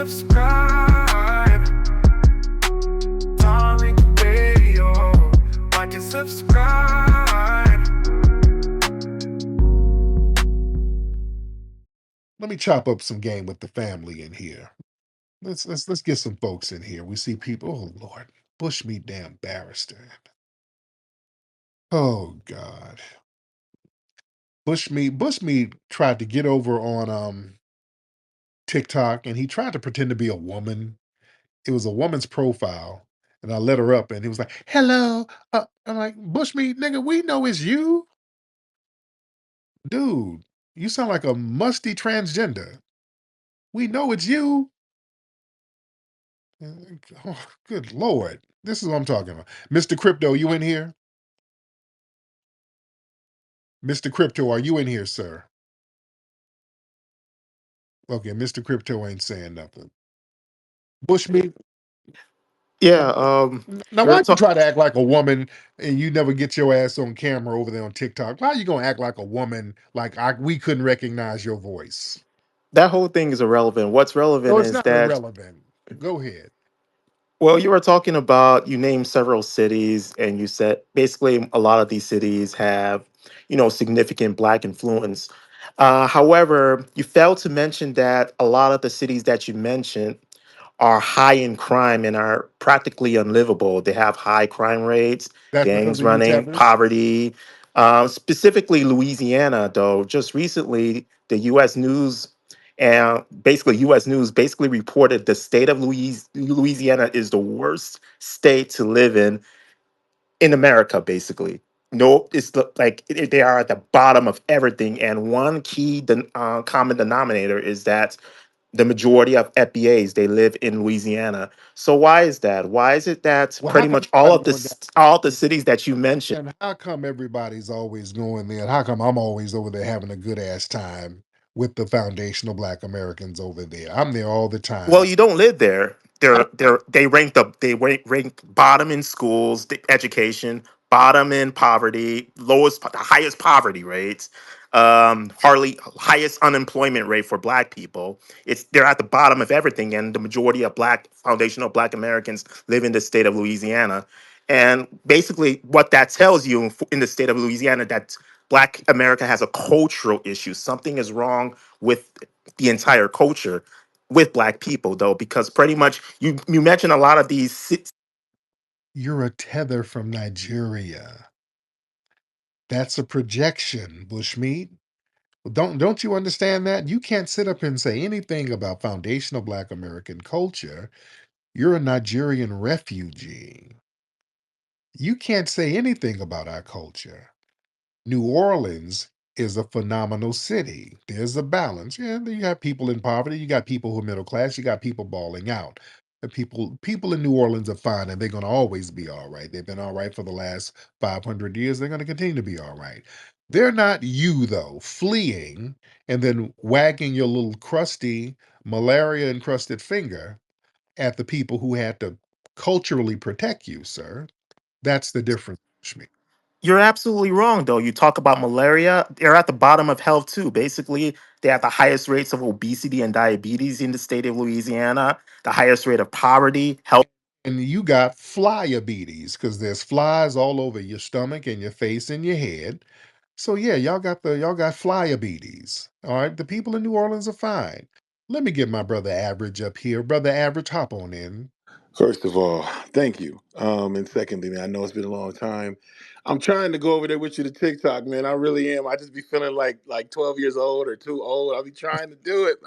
subscribe. Tariq Radio. Like and subscribe. Let me chop up some game with the family in here. Let's get some folks in here. We see people. Oh Lord, Bushmeat damn barrister. Oh God, Bushmeat tried to get over on TikTok, and he tried to pretend to be a woman. It was a woman's profile, and I let her up, and he was like, "Hello." I'm like, Bushmeat, nigga, we know it's you, dude. You sound like a musty transgender. We know it's you. Oh, good Lord. This is what I'm talking about. Mr. Crypto, you in here? Mr. Crypto, are you in here, sir? Okay, Mr. Crypto ain't saying nothing. Bushmeat, Yeah, now you're why'd you talk- try to act like a woman and you never get your ass on camera over there on TikTok? Why are you gonna act like a woman like we couldn't recognize your voice? that whole thing is irrelevant. What's No, relevant it's is not that, irrelevant. Go ahead. well, you were talking about, you named several cities, and you said basically a lot of these cities have, significant Black influence. However, you failed to mention that a lot of the cities that you mentioned are high in crime and are practically unlivable. They have high crime rates, That's because gangs of you, running, Tethers. poverty. Specifically, Louisiana, though, just recently, the U.S. News and basically U.S. News basically reported the state of Louisiana is the worst state to live in America. Basically, no, they are at the bottom of everything. And one key common denominator is that the majority of FBAs they live in Louisiana. So why is that? Why is it that Well, how pretty come much everybody going down? all the cities that you mentioned? And how come everybody's always going there? And how come I'm always over there having a good ass time with the foundational Black Americans over there? I'm there all the Well, time. you don't live there. I, They rank bottom in schools, education, bottom in poverty, the highest poverty rates, hardly highest unemployment rate for Black people. They're at the bottom of everything, and the majority of foundational Black Americans live in the state of Louisiana. And basically, what that tells you in the state of Louisiana that Black America has a cultural issue. Something is wrong with the entire culture with Black people, though, because pretty much you mentioned a lot of these you're a tether from Nigeria. That's a projection, Bushmeat. Don't you understand that? You can't sit up and say anything about foundational Black American culture. You're a Nigerian refugee. You can't say anything about our culture. New Orleans is a phenomenal city. There's a balance. Yeah, you got people in poverty, you got people who are middle class, you got people balling out. The people in New Orleans are fine and they're going to always be all right. They've been all right for the last 500 years. They're going to continue to be all right. They're not you though, fleeing and then wagging your little crusty malaria encrusted finger at the people who had to culturally protect you, sir. That's the difference. Shmi. You're absolutely wrong, though. You talk about malaria, they're at the bottom of health, too. Basically, they have the highest rates of obesity and diabetes in the state of Louisiana, the highest rate of poverty, health. And you got flyabetes because there's flies all over your stomach and your face and your head. So yeah, y'all got flyabetes. All right, the people in New Orleans are fine. Let me get my brother Average up here. Brother Average, hop on in. First of all, thank you. And secondly, man, I know it's been a long time. I'm trying to go over there with you to TikTok, man. I really am. I just be feeling like 12 years old or too old. I'll be trying to do it.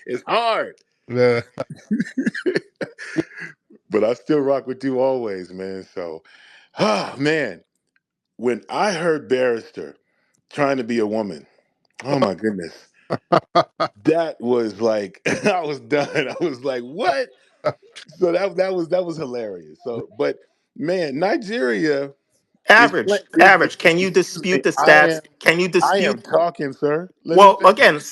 It's hard. Uh, But I still rock with you always, man. So, man, when I heard Barrister trying to be a woman, oh my goodness, that was like I was done. I was like, what? So that was hilarious. So, but man, Nigeria Average. Can you excuse me. dispute the stats? Can you I am dispute? talking, sir. Let me Well, again, finish.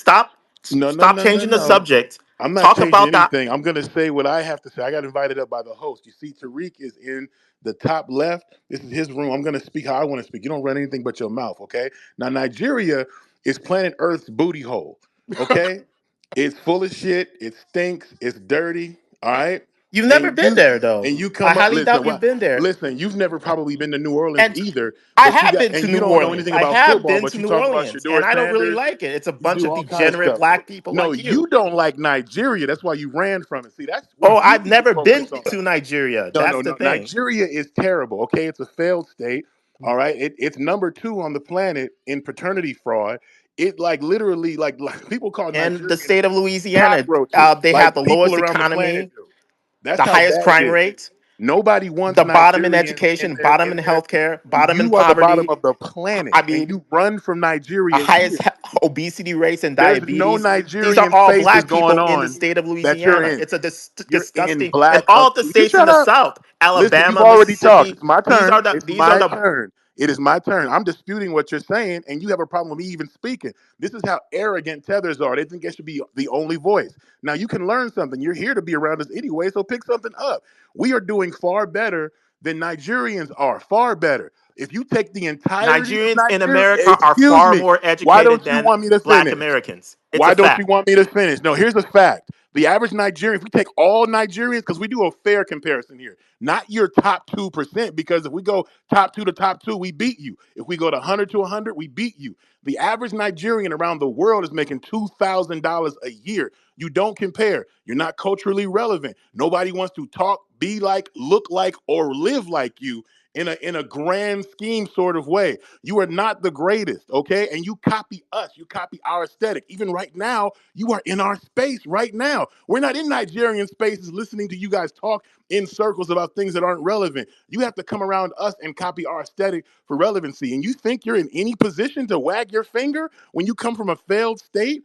No, no, stop no, no, changing the no. subject. I'm not Talk changing about that. anything. I'm gonna say what I have to say. I got invited up by the host. You see, Tariq is in the top left. This is his room. I'm gonna speak how I want to speak. You don't run anything but your mouth, okay? Now, Nigeria is planet Earth's booty hole, okay? It's full of shit. It stinks. It's dirty. All right. You've never And been you there though. and you I come up. highly Listen, doubt well, you've been there. listen. You've never probably been to New Orleans And either. I But you have got been to and you New don't know Orleans. anything I about have football. been But to you New talking about Orleans, and Shador I don't really Sanders. like it. It's a You bunch do of all kind of degenerate stuff. black people No, like you. you don't like Nigeria. That's why you ran from it. See, that's what Oh, you I've need to never been focus on. to Nigeria. No, That's no, the no. thing. Nigeria is terrible. Okay, it's a failed state. All right, it's number two on the planet in paternity fraud. It like literally like people call And the Nigerians state of Louisiana, cockroaches, they have like the people lowest around the planet economy, do. That's the how highest bad it crime is. rate, Nobody wants the bottom in Nigerians education, bottom in in their. healthcare, bottom in You are the bottom poverty. of the planet, I and mean, you run from a Nigeria highest here. obesity rates and There's no diabetes. These are Nigerian all spaces black going people in the on state of that you're Louisiana. in. It's a You're in disgusting, and black. all the Will you states in shut the up? South, Listen, you've Alabama, already talked. Mississippi. It's my These turn. are the It's these are my the turn. It is my turn. I'm disputing what you're saying, and you have a problem with me even speaking. This is how arrogant tethers are. They think they should be the only voice. Now, you can learn something. You're here to be around us anyway, so pick something up. We are doing far better than Nigerians are. Far better. If you take the entirety of Nigerians in Nigeria, America are excuse far me, more why educated don't you than want me to black finish? Americans. It's a Why don't you fact. want me to finish? No, here's the fact. The average Nigerian, if we take all Nigerians, because we do a fair comparison here, not your top 2%, because if we go top two to top two, we beat you. If we go to 100 to 100, we beat you. The average Nigerian around the world is making $2,000 a year. You don't compare. You're not culturally relevant. Nobody wants to talk, be like, look like, or live like you in a grand scheme sort of way. You are not the greatest, okay? And you copy us. You copy our aesthetic. Even right now, you are in our space right now. We're not in Nigerian spaces listening to you guys talk in circles about things that aren't relevant. You have to come around us and copy our aesthetic for relevancy. And you think you're in any position to wag your finger when you come from a failed state?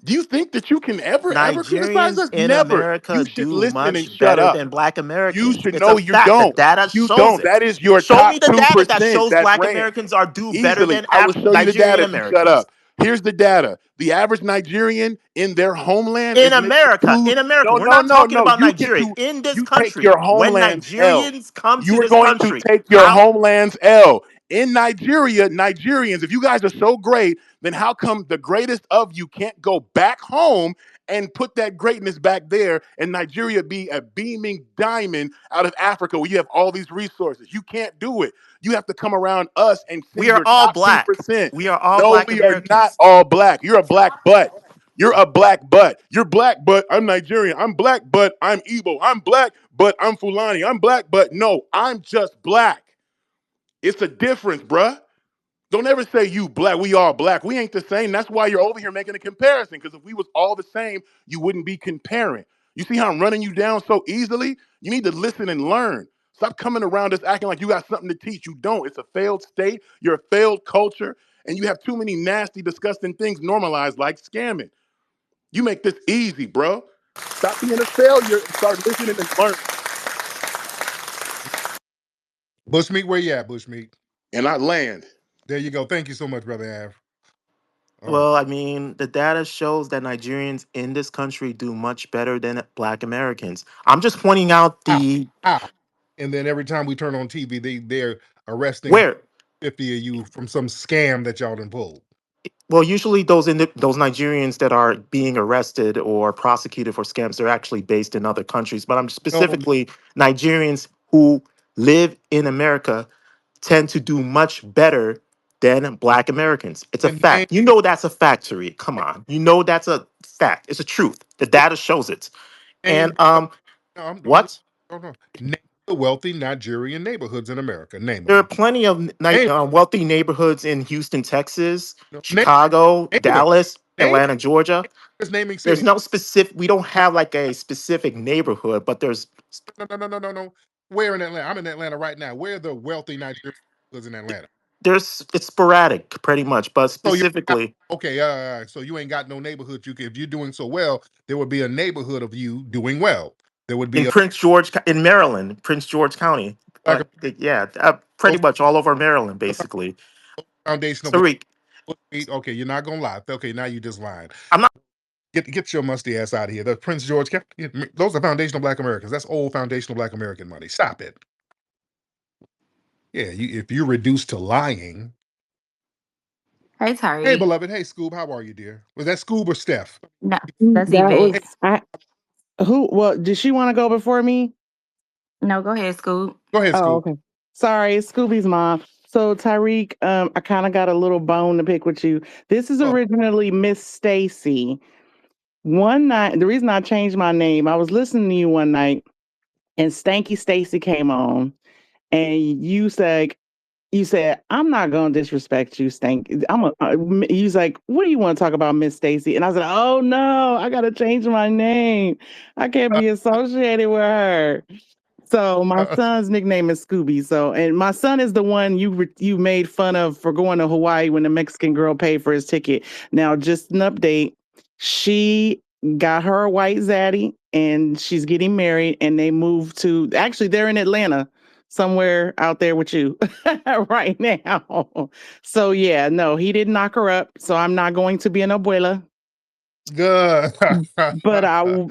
Do you think that you can ever criticize Nigerians us? in Never. America You should do listen and much shut better up. than black You Americans. should It's a know you fact. The don't. data You shows don't. it. That is your Show me top the data that 2% shows that black ran. Americans are do better Easily. than I will show you the Nigerian data if you shut Americans. up. Here's the data. The average Nigerian in their homeland In is making America, two. in America, No, we're no, not no, talking no. about You get Nigeria. to In this you take country, your when homeland's L. Nigerians come to You are this going to country, take your how homeland's L. In Nigeria, Nigerians, if you guys are so great, then how come the greatest of you can't go back home and put that greatness back there and Nigeria be a beaming diamond out of Africa where you have all these resources? You can't do it. You have to come around us and we send are your all top black. 2%. We are all No, black we are not Americans. all black. You're a black butt. You're a black butt. You're black, but I'm Nigerian. I'm black, but I'm Igbo. I'm black, but I'm Fulani. I'm black, but no, I'm just black. It's a difference, bruh. Don't ever say you black. We all black. We ain't the same. That's why you're over here making a comparison. Because if we was all the same, you wouldn't be comparing. You see how I'm running you down so easily? You need to listen and learn. Stop coming around us acting like you got something to teach. You don't. It's a failed state. You're a failed culture. And you have too many nasty, disgusting things normalized like scamming. You make this easy, bro. Stop being a failure and start listening and learning. Bushmeat, where you at, Bushmeat? And I land. There you go. Thank you so much, brother Av. Oh, Well, I mean, the data shows that Nigerians in this country do much better than black Americans. I'm just pointing out how? the How? And then every time we turn on TV, they're arresting where 50 of you from some scam that y'all done pulled. well, usually those Nigerians that are being arrested or prosecuted for scams, they're actually based in other countries. But I'm No, specifically Nigerians who live in America tend to do much better than black Americans. It's a and name, fact. You know that's a fact, Tariq. Come on. You know that's a fact. It's a truth. The data shows it. name, And no, what? no, no. Name the wealthy Nigerian neighborhoods in America. Name There are them. plenty of Name, wealthy neighborhoods in Houston, Texas, no, Chicago, name them. Dallas, Name Atlanta, Georgia. just naming There's cities. no specific, we don't have like a specific neighborhood, but there's No, no, no, no, no, no. Where in Atlanta? I'm in Atlanta right now. Where are the wealthy Nigerian neighborhoods in Atlanta? it's sporadic pretty much, but So you got, specifically okay, so you ain't got no neighborhood. You can, if you're doing so well, there would be a neighborhood of you doing well. There would be in a In Maryland, Prince George County. like Yeah, pretty those much all over Maryland, basically. foundational black. Tariq, Okay, you're not gonna lie. Okay, now you just lying. I'm not. Get your musty ass out of here. The Prince George, those are foundational Black Americans. That's old foundational Black American money. Stop it. Yeah, if you're reduced to lying, Hey, Hey, Tariq. beloved. Hey, Scoob. How are you, dear? Was that Scoob or Steph? No, that's That Yvette. was Hey, I. Who? Well, did she want to go before me? No, go ahead, Scoop. go ahead, Oh, Scoob. okay. Sorry, Scooby's mom. So Tyreek, I kind of got a little bone to pick with you. This is Oh, originally Miss Stacy. One night, the reason I changed my name, I was listening to you one night, and Stanky Stacy came on, and you said, I'm not gonna disrespect you, Stank. You was like, what do you want to talk about, Miss Stacy? And I said, oh no, I gotta change my name. I can't uh, be associated with her. So my uh, son's nickname is Scooby. So, and my son is the one you made fun of for going to Hawaii when the Mexican girl paid for his ticket. Now, just an update: she got her a white zaddy, and she's getting married, and they moved to. Actually, they're in Atlanta, somewhere out there with you right now. So yeah, no, he didn't knock her up. So I'm not going to be an abuela. good. But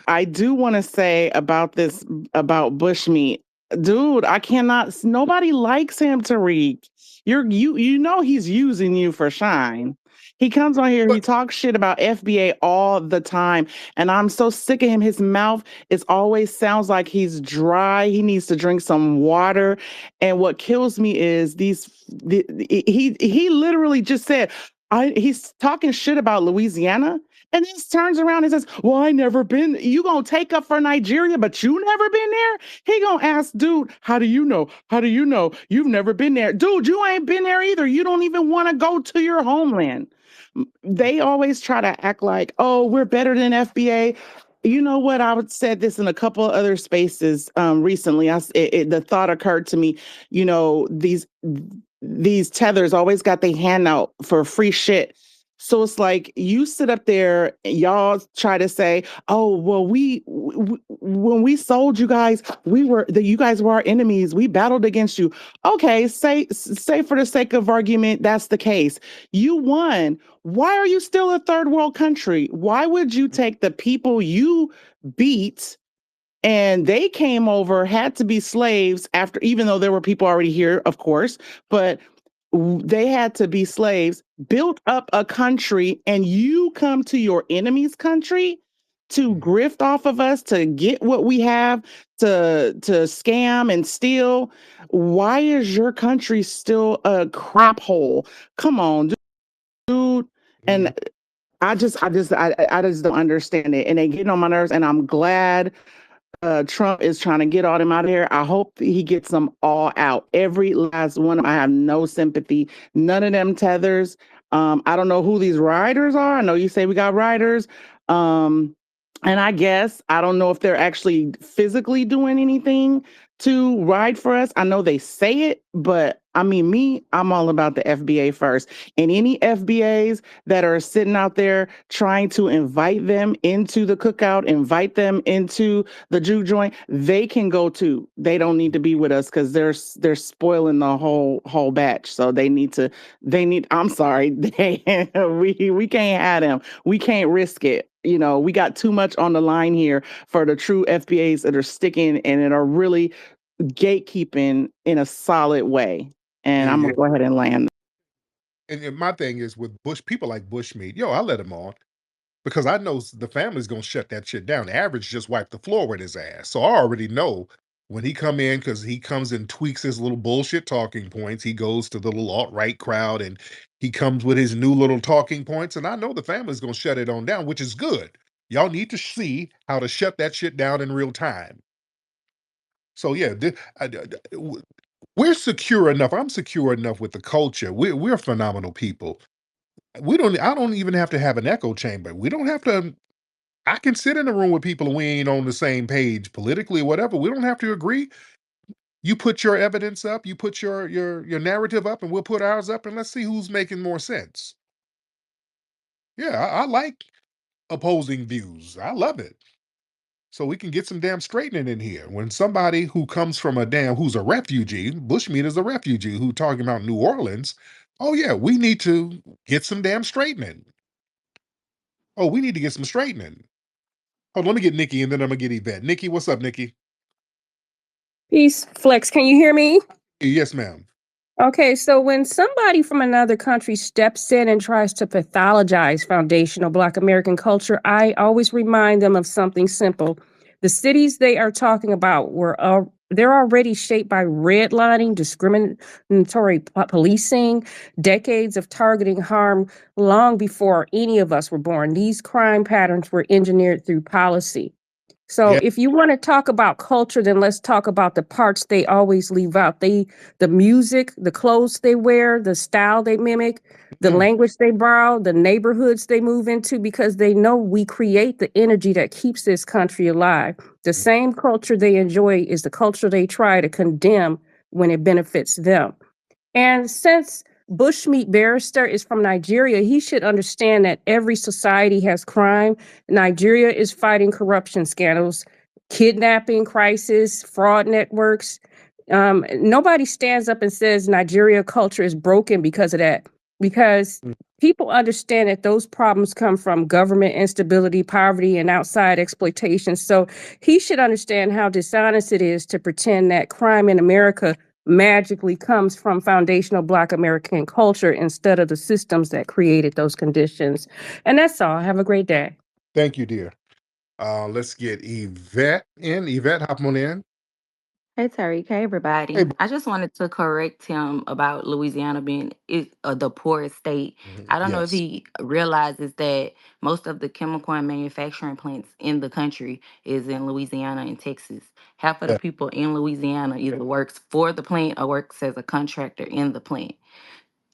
I do want to say about this about bushmeat. Dude, I cannot nobody likes him, Tariq. You know he's using you for shine. He comes on here, he but talks shit about FBA all the time, and I'm so sick of him. His mouth is always sounds like he's dry. He needs to drink some water. And what kills me is he literally just said he's talking shit about Louisiana and then turns around and says, well, I never been. You gonna take up for Nigeria, but you never been there? He gonna ask, dude, how do you know? How do you know? You've never been there. Dude, you ain't been there either. You don't even want to go to your homeland. They always try to act like, oh, we're better than FBA. You know what? I would said this in a couple of other spaces recently. The thought occurred to me. These tethers always got their hand out for free shit. So it's like you sit up there, y'all try to say, "Oh, well, when we sold you guys, you guys were our enemies. We battled against you." Okay, say for the sake of argument, that's the case. You won. Why are you still a third world country? Why would you take the people you beat and they came over, had to be slaves after, even though there were people already here, of course, but they had to be slaves, built up a country, and you come to your enemy's country to grift off of us, to get what we have, to scam and steal. Why is your country still a crap hole? Come on, dude. And I just don't understand it, and they get on my nerves. And I'm glad Trump is trying to get all them out of here. I hope he gets them all out. Every last one. I have no sympathy. None of them tethers. I don't know who these riders are. I know you say we got riders. Um, and I guess I don't know if they're actually physically doing anything to ride for us. I know they say it, but I mean, I'm all about the FBA first. And any FBAs that are sitting out there trying to invite them into the cookout, invite them into the juke joint, they can go too. They don't need to be with us because they're spoiling the whole batch. So I'm sorry, we can't have them. We can't risk it. We got too much on the line here for the true FBAs that are sticking and that are really gatekeeping in a solid way. And I'm Yeah. gonna go ahead and land. And my thing is with people like Bushmeat, yo, I let him on because I know the family's gonna shut that shit down. The average just wiped the floor with his ass. So I already know when he come in, because he comes and tweaks his little bullshit talking points. He goes to the little alt-right crowd and he comes with his new little talking points. And I know the family's gonna shut it on down, which is good. Y'all need to see how to shut that shit down in real time. So yeah, we're secure enough. I'm secure enough with the culture. We're phenomenal people. I don't even have to have an echo chamber. We don't have to. I can sit in a room with people and we ain't on the same page politically, whatever. We don't have to agree. You put your evidence up, you put your narrative up, and we'll put ours up, and let's see who's making more sense. Yeah, I like opposing views. I love it. So we can get some damn straightening in here. When somebody who comes from who's a refugee, Bushmeat is a refugee who talking about New Orleans. Oh yeah, we need to get some damn straightening. Oh, we need to get some straightening. Hold on, let me get Nikki and then I'm gonna get Yvette. Nikki, what's up, Nikki? Peace, Flex. Can you hear me? Yes, ma'am. Okay, so when somebody from another country steps in and tries to pathologize foundational Black American culture, I always remind them of something simple. The cities they are talking about they're already shaped by redlining, discriminatory policing, decades of targeting harm long before any of us were born. These crime patterns were engineered through policy. So Yeah. if you want to talk about culture, then let's talk about the parts they always leave out. The music, the clothes they wear, the style they mimic, the Mm, language they borrow, the neighborhoods they move into, because they know we create the energy that keeps this country alive. The same culture they enjoy is the culture they try to condemn when it benefits them. And since Bushmeat Barrister is from Nigeria, he should understand that every society has crime. Nigeria is fighting corruption scandals, kidnapping crisis, fraud networks. Nobody stands up and says Nigeria culture is broken because of that, because mm, people understand that those problems come from government instability, poverty, and outside exploitation. So he should understand how dishonest it is to pretend that crime in America magically comes from foundational Black American culture instead of the systems that created those conditions. And that's all. Have a great day. thank you, dear. Let's get Yvette in. Yvette, hop on in. Hey Tariq, hey Hey, everybody. I just wanted to correct him about Louisiana being the poorest state. I don't know if yes. he realizes that most of the chemical and manufacturing plants in the country is in Louisiana and Texas. Half of the Yeah. people in Louisiana either works for the plant or works as a contractor in the plant.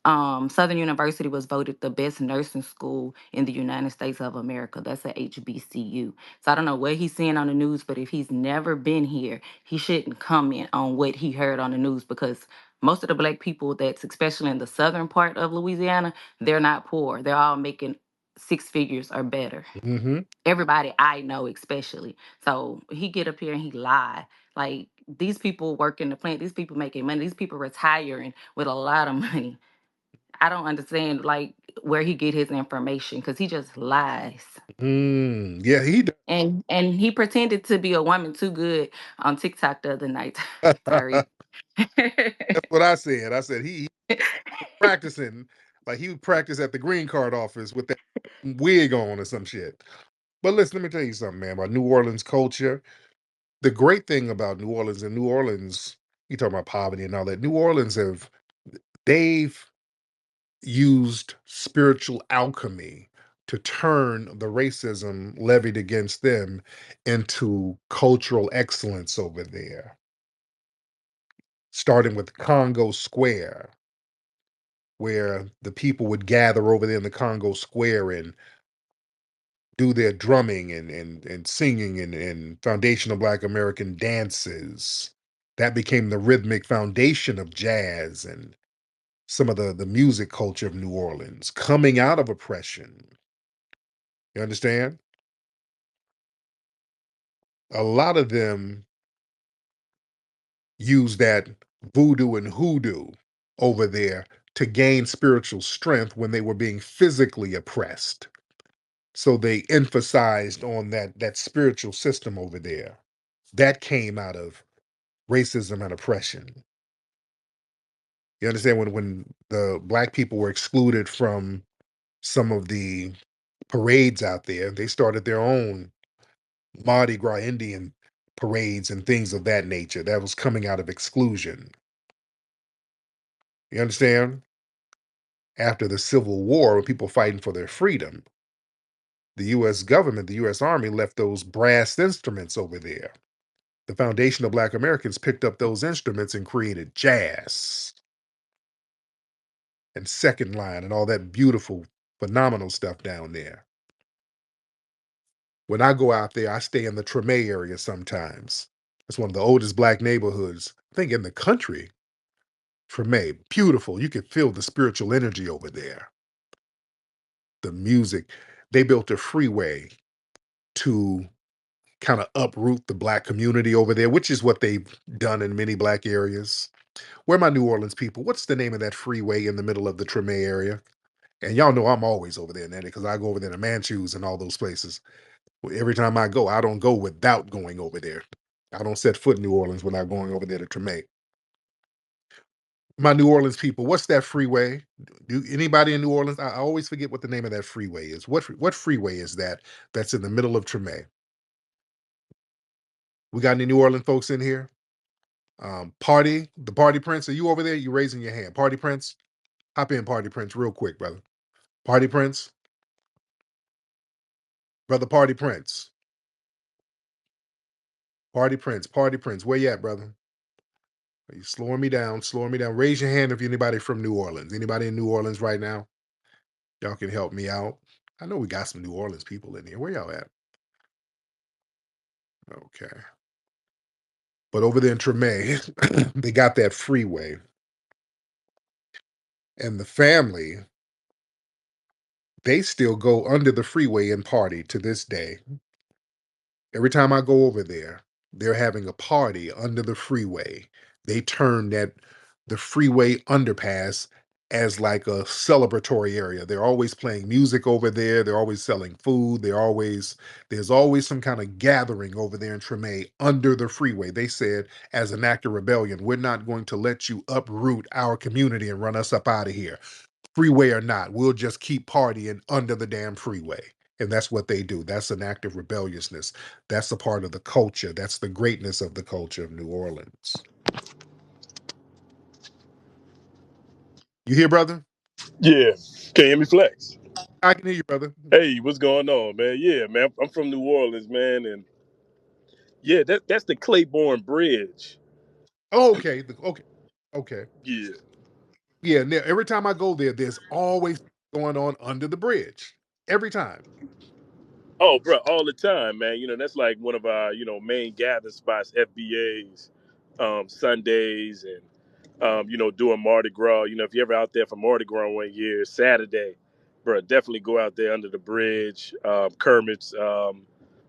Southern University was voted the best nursing school in the United States of America. That's a HBCU. So I don't know what he's seeing on the news, but if he's never been here, he shouldn't comment on what he heard on the news, because most of the Black people that's especially in the southern part of Louisiana, they're not poor. They're all making six figures or better. Mm-hmm. Everybody I know, especially. So he get up here and he lie. Like, these people work in the plant, these people making money, these people retiring with a lot of money. I don't understand like where he get his information, because he just lies. Yeah, he does. And he pretended to be a woman too good on TikTok the other night. That's Sorry. what I said. I said he practicing like he would practice at the green card office with that wig on or some shit. But listen, let me tell you something, man, about New Orleans culture. The great thing about New Orleans and New Orleans, you talking about poverty and all that. New Orleans they've used spiritual alchemy to turn the racism levied against them into cultural excellence over there, starting with Congo Square, where the people would gather over there in the Congo Square and do their drumming and singing and foundational Black American dances. That became the rhythmic foundation of jazz and some of the music culture of New Orleans coming out of oppression. You understand? A lot of them use that voodoo and hoodoo over there to gain spiritual strength when they were being physically oppressed. So they emphasized on that spiritual system over there. That came out of racism and oppression. You understand when the Black people were excluded from some of the parades out there, they started their own Mardi Gras Indian parades and things of that nature. That was coming out of exclusion. You understand? After the Civil War, when people fighting for their freedom, the US government, the US Army left those brass instruments over there. The foundation of Black Americans picked up those instruments and created jazz and second line and all that beautiful, phenomenal stuff down there. When I go out there, I stay in the Treme area sometimes. It's one of the oldest Black neighborhoods, I think, in the country. Treme, beautiful. You can feel the spiritual energy over there. The music. They built a freeway to kind of uproot the Black community over there, which is what they've done in many Black areas. Where my New Orleans people, what's the name of that freeway in the middle of the Treme area? And y'all know I'm always over there, Nanny, because I go over there to Manchus and all those places. Well, every time I go, I don't go without going over there. I don't set foot in New Orleans without going over there to Treme. My New Orleans people, what's that freeway? Do anybody in New Orleans? I always forget what the name of that freeway is. What freeway is that? That's in the middle of Treme. We got any New Orleans folks in here? The Party Prince. Are you over there? You raising your hand? Party Prince, hop in, Party Prince, real quick, brother. Party Prince, brother. Party Prince, Party Prince, Party Prince. Where you at, brother? Are you slowing me down? Slowing me down. Raise your hand if you're anybody from New Orleans. Anybody in New Orleans right now? Y'all can help me out. I know we got some New Orleans people in here. Where y'all at? Okay. But over there in Treme, they got that freeway. And the family, they still go under the freeway and party to this day. Every time I go over there, they're having a party under the freeway. They turn the freeway underpass as like a celebratory area. They're always playing music over there. They're always selling food. There's always some kind of gathering over there in Treme under the freeway. They said, as an act of rebellion, we're not going to let you uproot our community and run us up out of here. Freeway or not, we'll just keep partying under the damn freeway. And that's what they do. That's an act of rebelliousness. That's a part of the culture. That's the greatness of the culture of New Orleans. You hear, brother? Yeah. Can you hear me, Flex? I can hear you, brother. Hey, what's going on, man? Yeah, man. I'm from New Orleans, man, and yeah, that's the Claiborne Bridge. Oh, okay. Okay. Okay. Yeah. Yeah. Now, every time I go there, there's always going on under the bridge. Every time. Oh, bro, all the time, man. That's like one of our main gathering spots, FBAs, Sundays, and doing Mardi Gras. If you're ever out there for Mardi Gras one year, Saturday, bro, definitely go out there under the bridge. Kermit's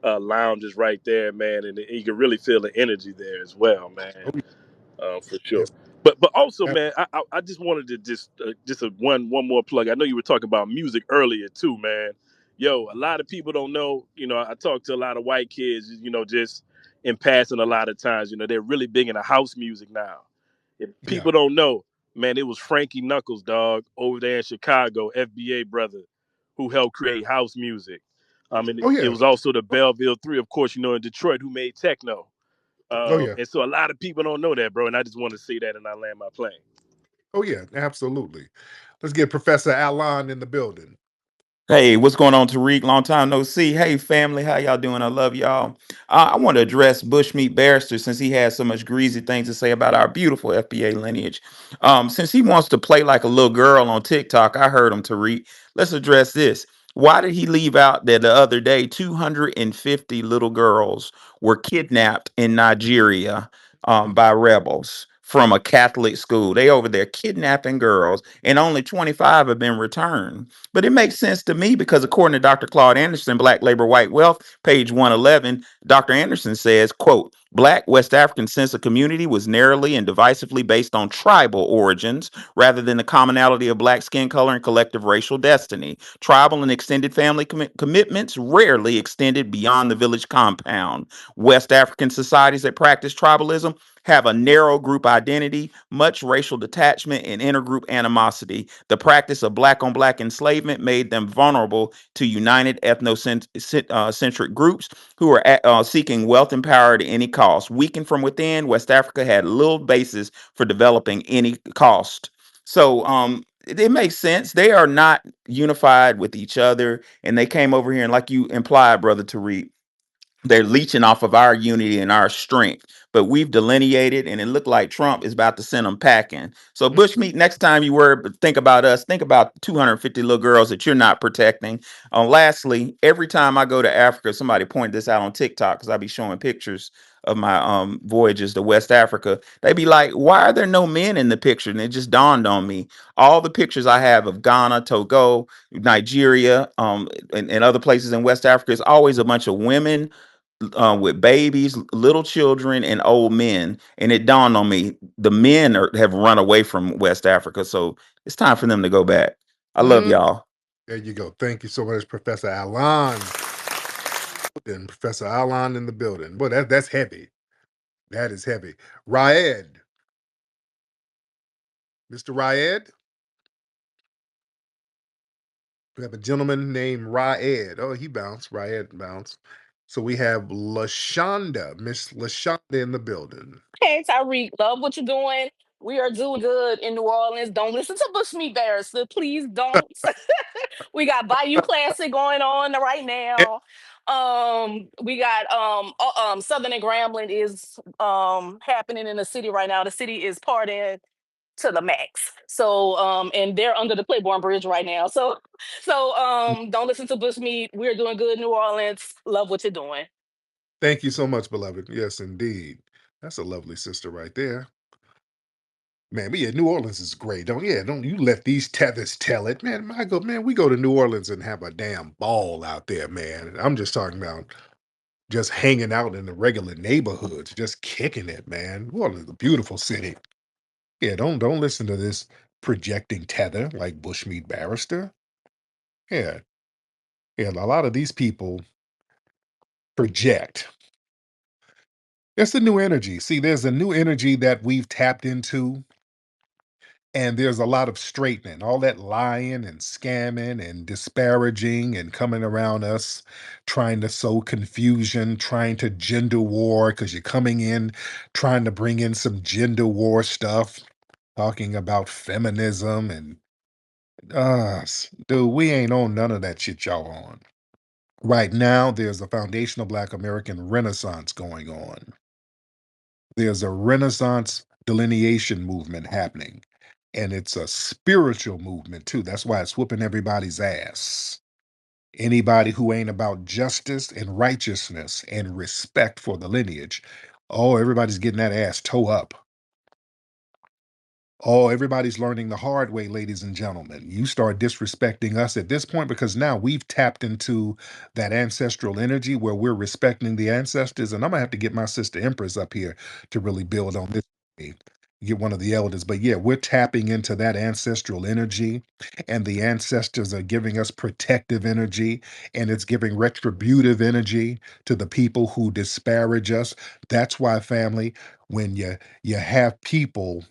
lounge is right there, man, and you can really feel the energy there as well, man. Oh, yeah. For sure. Yes. But also, man, I just wanted to just a one more plug. I know you were talking about music earlier too, man. Yo, a lot of people don't know. I talk to a lot of white kids. Just in passing, a lot of times, they're really big into house music now. If Yeah. people don't know, man, it was Frankie Knuckles, dog, over there in Chicago, FBA brother, who helped create house music. And Oh, it yeah. was also the Belleville Three, of course, in Detroit, who made techno. Oh, yeah. And so a lot of people don't know that, bro. And I just want to say that, and I land my plane. Oh, yeah. Absolutely. Let's get Professor Alon in the building. Hey, what's going on, Tariq? Long time no see. Hey, family, how y'all doing? I love y'all. I want to address Bushmeat Barrister since he has so much greasy things to say about our beautiful FBA lineage. Since he wants to play like a little girl on TikTok, I heard him, Tariq. Let's address this. Why did he leave out that the other day 250 little girls were kidnapped in Nigeria by rebels from a Catholic school? They over there kidnapping girls, and only 25 have been returned. But it makes sense to me because according to Dr. Claude Anderson, Black Labor, White Wealth, page 111, Dr. Anderson says, quote, Black West African sense of community was narrowly and divisively based on tribal origins rather than the commonality of Black skin color and collective racial destiny. Tribal and extended family commitments rarely extended beyond the village compound. West African societies that practice tribalism have a narrow group identity, much racial detachment, and intergroup animosity. The practice of black on black enslavement made them vulnerable to united ethnocentric groups who are seeking wealth and power at any cost. Weakened from within, West Africa had little basis for developing any cost. So it makes sense. They are not unified with each other, and they came over here and, like you implied, Brother Tariq, they're leeching off of our unity and our strength. But we've delineated, and it looked like Trump is about to send them packing. So, Bushmeat, next time you think about us, think about 250 little girls that you're not protecting. Lastly, every time I go to Africa, somebody pointed this out on TikTok because I be showing pictures of my voyages to West Africa. They be like, why are there no men in the picture? And it just dawned on me. All the pictures I have of Ghana, Togo, Nigeria, and other places in West Africa is always a bunch of women with babies, little children, and old men. And it dawned on me, the men have run away from West Africa. So it's time for them to go back. I love Mm, y'all. there you go. Thank you so much, Professor Alon. And Professor Alon in the building. Boy, that's heavy. That is heavy. Raed, Mr. Raed. We have a gentleman named Raed. Oh, he bounced. Raed bounced. So we have Lashonda, Miss Lashonda in the building. Hey, Tariq, love what you're doing. We are doing good in New Orleans. Don't listen to Bushmeat Barrister. Please don't. We got Bayou Classic going on right Eh, now. We got Southern and Grambling is happening in the city right now. The city is partying to the max. So and they're under the Claiborne Bridge right now. So don't listen to Bushmeat. We're doing good in New Orleans. Love what you're doing. Thank you so much, beloved. Yes, indeed. That's a lovely sister right there. Man, but yeah, New Orleans is great. Don't you let these tethers tell it. Man, we go to New Orleans and have a damn ball out there, man. I'm just talking about just hanging out in the regular neighborhoods, just kicking it, man. New Orleans is a beautiful city. Yeah, don't listen to this projecting tether like Bushmeat Barrister. Yeah. Yeah, a lot of these people project. It's the new energy. See, there's a new energy that we've tapped into, and there's a lot of straightening, all that lying and scamming and disparaging and coming around us, trying to sow confusion, trying to gender war, because you're coming in trying to bring in some gender war stuff, talking about feminism and dude, we ain't on none of that shit y'all on. Right now, there's a foundational Black American Renaissance going on. There's a Renaissance delineation movement happening, and it's a spiritual movement too. That's why it's whooping everybody's ass. Anybody who ain't about justice and righteousness and respect for the lineage, oh, everybody's getting that ass toe up. Oh, everybody's learning the hard way, ladies and gentlemen. You start disrespecting us at this point because now we've tapped into that ancestral energy where we're respecting the ancestors. And I'm gonna have to get my sister Empress up here to really build on this. Get one of the elders. But yeah, we're tapping into that ancestral energy, and the ancestors are giving us protective energy, and it's giving retributive energy to the people who disparage us. That's why, family, when you have people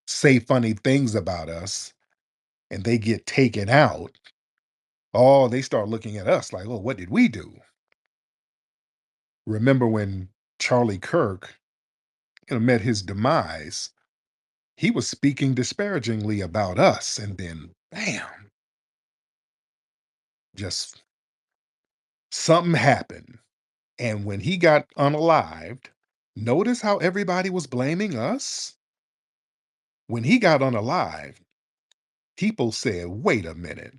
say funny things about us and they get taken out, oh, they start looking at us like, oh, what did we do? Remember when Charlie Kirk, met his demise, he was speaking disparagingly about us, and then bam, just something happened. And when he got unalived, notice how everybody was blaming us? When he got unalived, people said, wait a minute.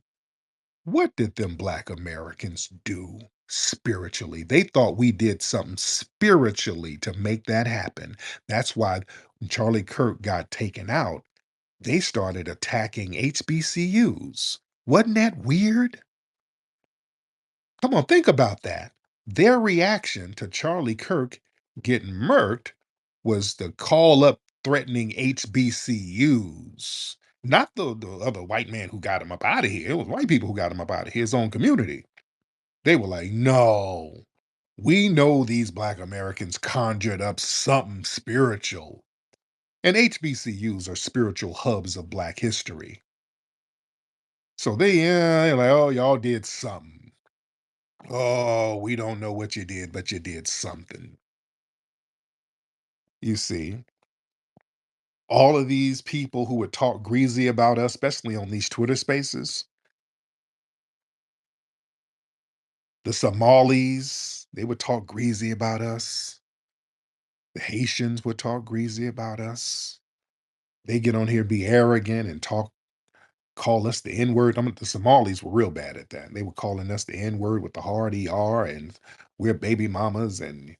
What did them Black Americans do spiritually? They thought we did something spiritually to make that happen. That's why when Charlie Kirk got taken out, they started attacking HBCUs. Wasn't that weird? Come on, think about that. Their reaction to Charlie Kirk getting murked was to call up threatening HBCUs. Not the other white man who got him up out of here. It was white people who got him up out of his own community. They were like, no, we know these Black Americans conjured up something spiritual. And HBCUs are spiritual hubs of Black history. So they're like, oh, y'all did something. Oh, we don't know what you did, but you did something. You see, all of these people who would talk greasy about us, especially on these Twitter spaces, the Somalis, they would talk greasy about us. The Haitians would talk greasy about us. They get on here, be arrogant, and call us the N word. I mean, the Somalis were real bad at that. They were calling us the N word with the hard ER, and we're baby mamas, and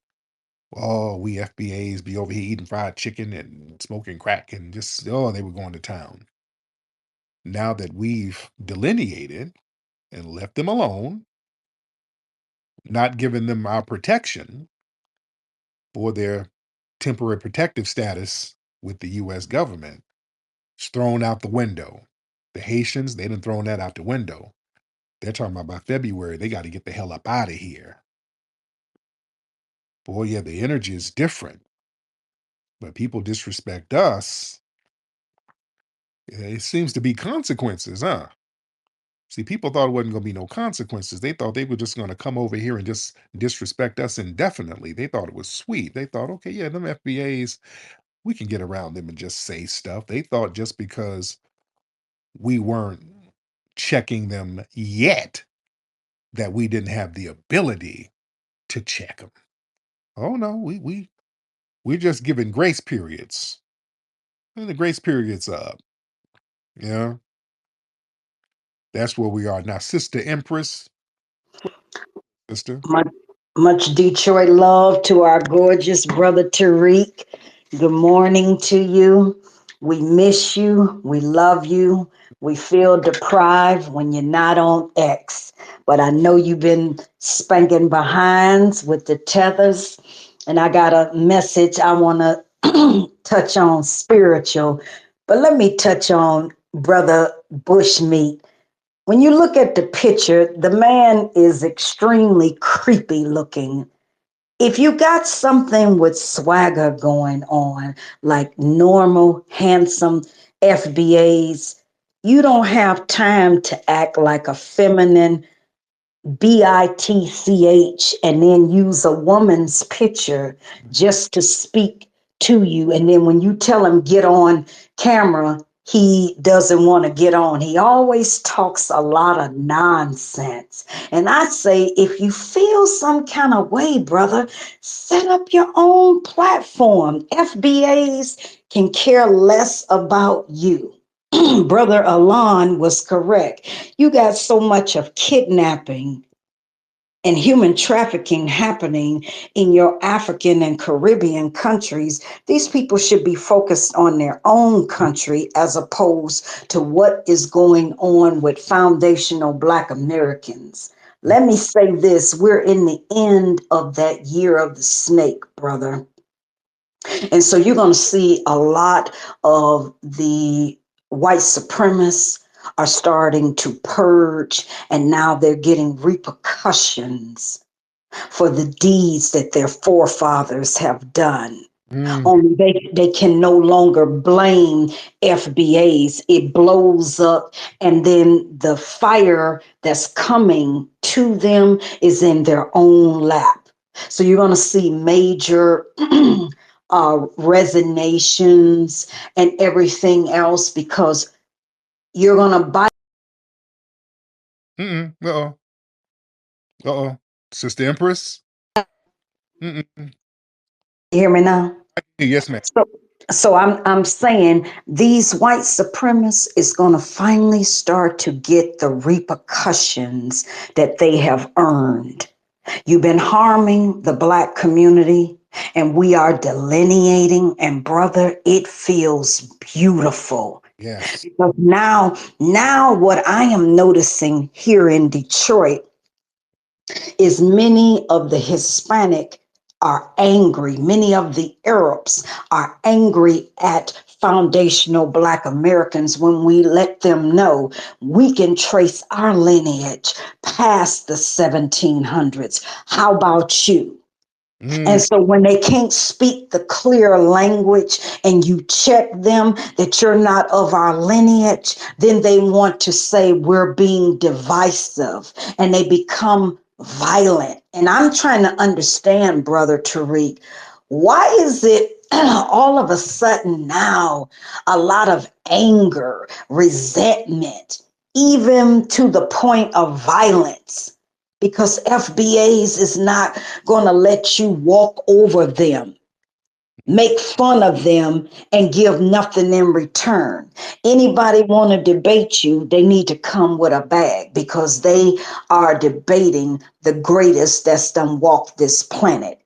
oh, we FBAs be over here eating fried chicken and smoking crack, and just, oh, they were going to town. Now that we've delineated and left them alone, not giving them our protection for their temporary protective status with the US government, it's thrown out the window. The Haitians, they done thrown that out the window. They're talking about by February, they got to get the hell up out of here. Boy, yeah, the energy is different. But people disrespect us. It seems to be consequences, huh? See, people thought it wasn't going to be no consequences. They thought they were just going to come over here and just disrespect us indefinitely. They thought it was sweet. They thought, okay, yeah, them FBAs, we can get around them and just say stuff. They thought just because we weren't checking them yet that we didn't have the ability to check them. Oh no, we're just giving grace periods. And the grace period's up. You know, that's where we are now. Sister Empress, sister. Much, much Detroit love to our gorgeous brother Tariq. Good morning to you. We miss you. We love you. We feel deprived when you're not on X. But I know you've been spanking behinds with the tethers. And I got a message I want to touch on spiritual. But let me touch on brother Bushmeat. When you look at the picture, the man is extremely creepy looking. If you got something with swagger going on, like normal, handsome FBAs, you don't have time to act like a feminine bitch and then use a woman's picture just to speak to you. And then when you tell him get on camera, he doesn't want to get on. He always talks a lot of nonsense. And I say, if you feel some kind of way, brother, set up your own platform. FBAs can care less about you. Brother Alon was correct. You got so much of kidnapping and human trafficking happening in your African and Caribbean countries. These people should be focused on their own country as opposed to what is going on with foundational Black Americans. Let me say this, we're in the end of that year of the snake, brother. And so you're going to see a lot of the white supremacists are starting to purge, and now they're getting repercussions for the deeds that their forefathers have done. Mm, Only they can no longer blame FBAs. It blows up, and then the fire that's coming to them is in their own lap. So you're going to see major resignations and everything else because you're going to buy. mm-mm, uh-oh, uh-oh. Sister Empress? Mm-mm. Hear me now? Yes, ma'am. So, so I'm saying these white supremacists is going to finally start to get the repercussions that they have earned. You've been harming the Black community, and we are delineating. And brother, it feels beautiful. Yes. Because now what I am noticing here in Detroit is many of the Hispanic are angry. Many of the Arabs are angry at foundational Black Americans when we let them know we can trace our lineage past the 1700s. How about you? And Mm, so when they can't speak the clear language and you check them that you're not of our lineage, then they want to say we're being divisive and they become violent. And I'm trying to understand, Brother Tariq, why is it all of a sudden now a lot of anger, resentment, even to the point of violence? Because FBAs is not going to let you walk over them, make fun of them, and give nothing in return. Anybody want to debate you, they need to come with a bag because they are debating the greatest that's done walked this planet,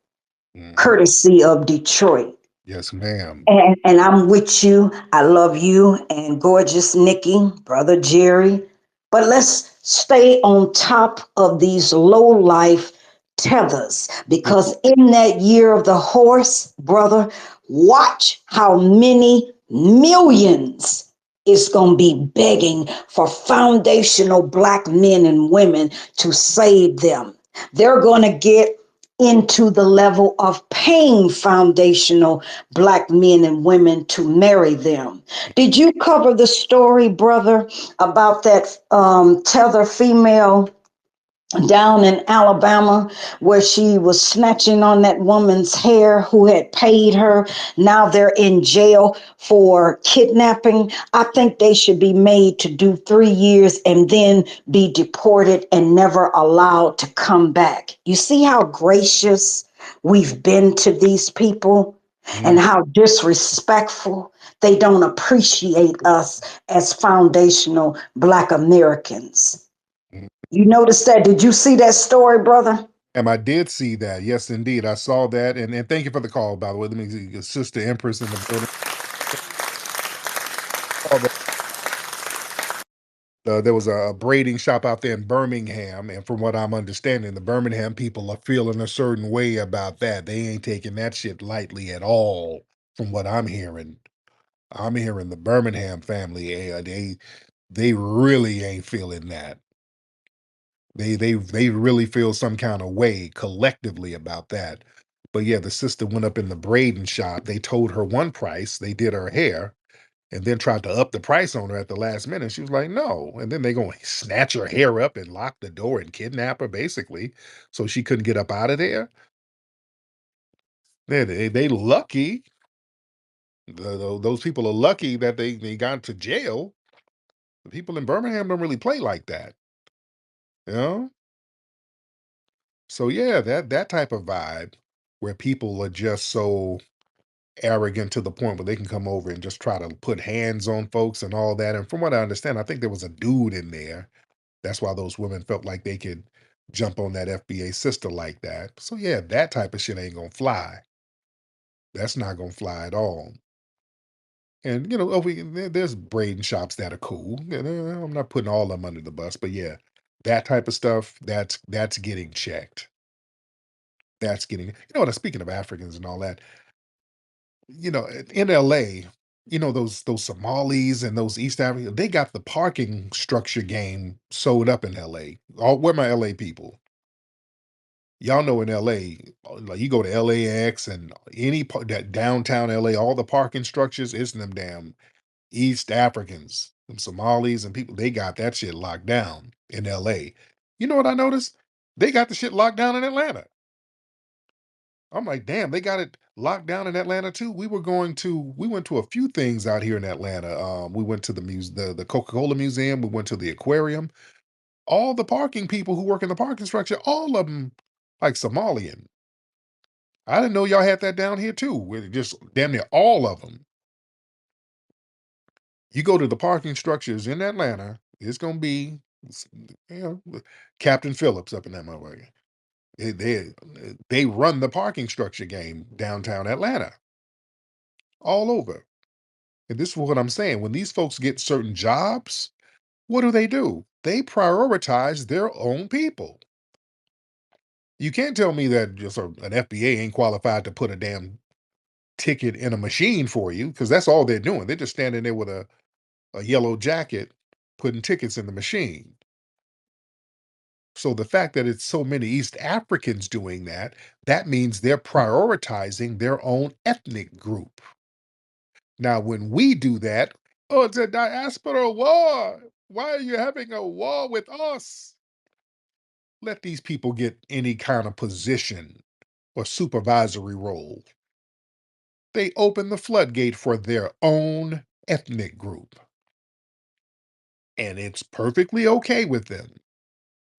mhm. courtesy of Detroit. Yes, ma'am. And I'm with you. I love you and gorgeous Nikki, brother Jerry. But let's stay on top of these low life tethers because in that year of the horse, brother, watch how many millions is going to be begging for foundational Black men and women to save them. They're going to get into the level of paying foundational Black men and women to marry them. Did you cover the story, brother, about that tether female down in Alabama where she was snatching on that woman's hair who had paid her? Now they're in jail for kidnapping. I think they should be made to do 3 years and then be deported and never allowed to come back. You see how gracious we've been to these people and Mm. how disrespectful. They don't appreciate us as foundational Black Americans. Mm. You noticed that? Did you see that story, brother? I did see that. Yes, indeed. I saw that. And thank you for the call, by the way. Let me see. Your Sister Empress in the building. Saw that. There was a braiding shop out there in Birmingham. And from what I'm understanding, the Birmingham people are feeling a certain way about that. They ain't taking that shit lightly at all, from what I'm hearing. I'm hearing the Birmingham family, they really ain't feeling that. They really feel some kind of way collectively about that. But yeah, the sister went up in the braiding shop. They told her one price. They did her hair and then tried to up the price on her at the last minute. She was like, no. And then they gonna snatch her hair up and lock the door and kidnap her basically, so she couldn't get up out of there. They lucky. Those people are lucky that they got to jail. The people in Birmingham don't really play like that, you know? So yeah, that type of vibe where people are just so arrogant to the point where they can come over and just try to put hands on folks and all that. And from what I understand, I think there was a dude in there. That's why those women felt like they could jump on that FBA sister like that. So yeah, that type of shit ain't gonna fly. That's not gonna fly at all. And there's braiding shops that are cool. I'm not putting all of them under the bus, but yeah, that type of stuff, that's getting checked. That's getting, what? Speaking of Africans and all that, in LA, those Somalis and those East Africans, they got the parking structure game sold up in LA. All where my LA people. Y'all know in LA, like you go to LAX and that downtown LA, all the parking structures, it's them damn East Africans, them Somalis and people, they got that shit locked down in LA. You know what I noticed? They got the shit locked down in Atlanta. I'm like, damn, they got it locked down in Atlanta too. We went to a few things out here in Atlanta. We went to the Coca-Cola Museum, we went to the aquarium. All the parking people who work in the parking structure, all of them like Somalian. I didn't know y'all had that down here too. With just damn near all of them. You go to the parking structures in Atlanta, it's gonna be, you know, Captain Phillips up in that motherfucker. They run the parking structure game downtown Atlanta, all over. And this is what I'm saying. When these folks get certain jobs, what do? They prioritize their own people. You can't tell me that just an FBA ain't qualified to put a damn ticket in a machine for you, because that's all they're doing. They're just standing there with a yellow jacket putting tickets in the machine. So the fact that it's so many East Africans doing that, that means they're prioritizing their own ethnic group. Now, when we do that, oh, it's a diaspora war. Why are you having a war with us? Let these people get any kind of position or supervisory role. They open the floodgate for their own ethnic group. And it's perfectly okay with them.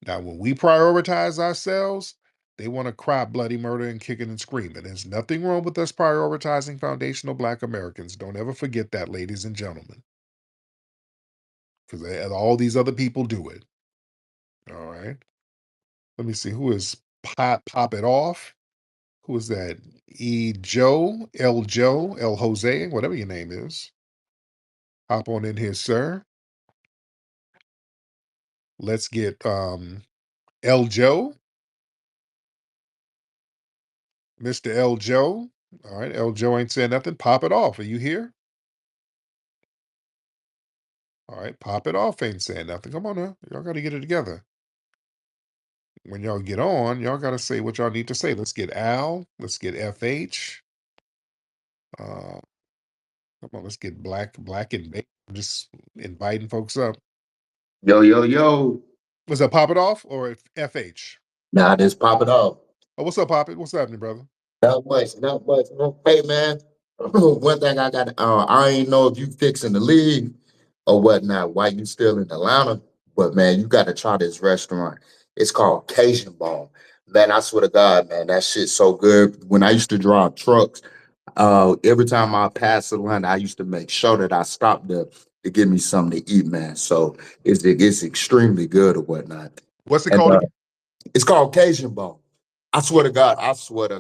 Now, when we prioritize ourselves, they want to cry bloody murder and kicking and screaming. There's nothing wrong with us prioritizing foundational Black Americans. Don't ever forget that, ladies and gentlemen, because all these other people do it. All right. Let me see. Who is Pop It Off? Who is that? Joe, El Jose, whatever your name is. Hop on in here, sir. Let's get El Joe, Mr. El Joe. All right, El Joe ain't saying nothing. Pop it off. Are you here? All right, Pop It Off ain't saying nothing. Come on now. Y'all got to get it together. When y'all get on, y'all gotta say what y'all need to say. Let's get Al. Let's get FH. Uh, Come on, let's get Black and Bacon. I'm just inviting folks up. Yo, yo, yo. Was that Pop It Off or FH? Nah, just pop it off. Oh, what's up, Pop It? What's happening, brother? Not much, not much. Hey, man. One thing I got, I ain't know if you fixing the league or whatnot, why you still in Atlanta, but man, you got to try this restaurant. It's called Cajun Ball. Man, I swear to God, man, that shit's so good. When I used to drive trucks, every time I passed Atlanta, I used to make sure that I stopped there to get me something to eat, man. So it's extremely good or whatnot. What's it And called again? it's called Cajun Ball. I swear to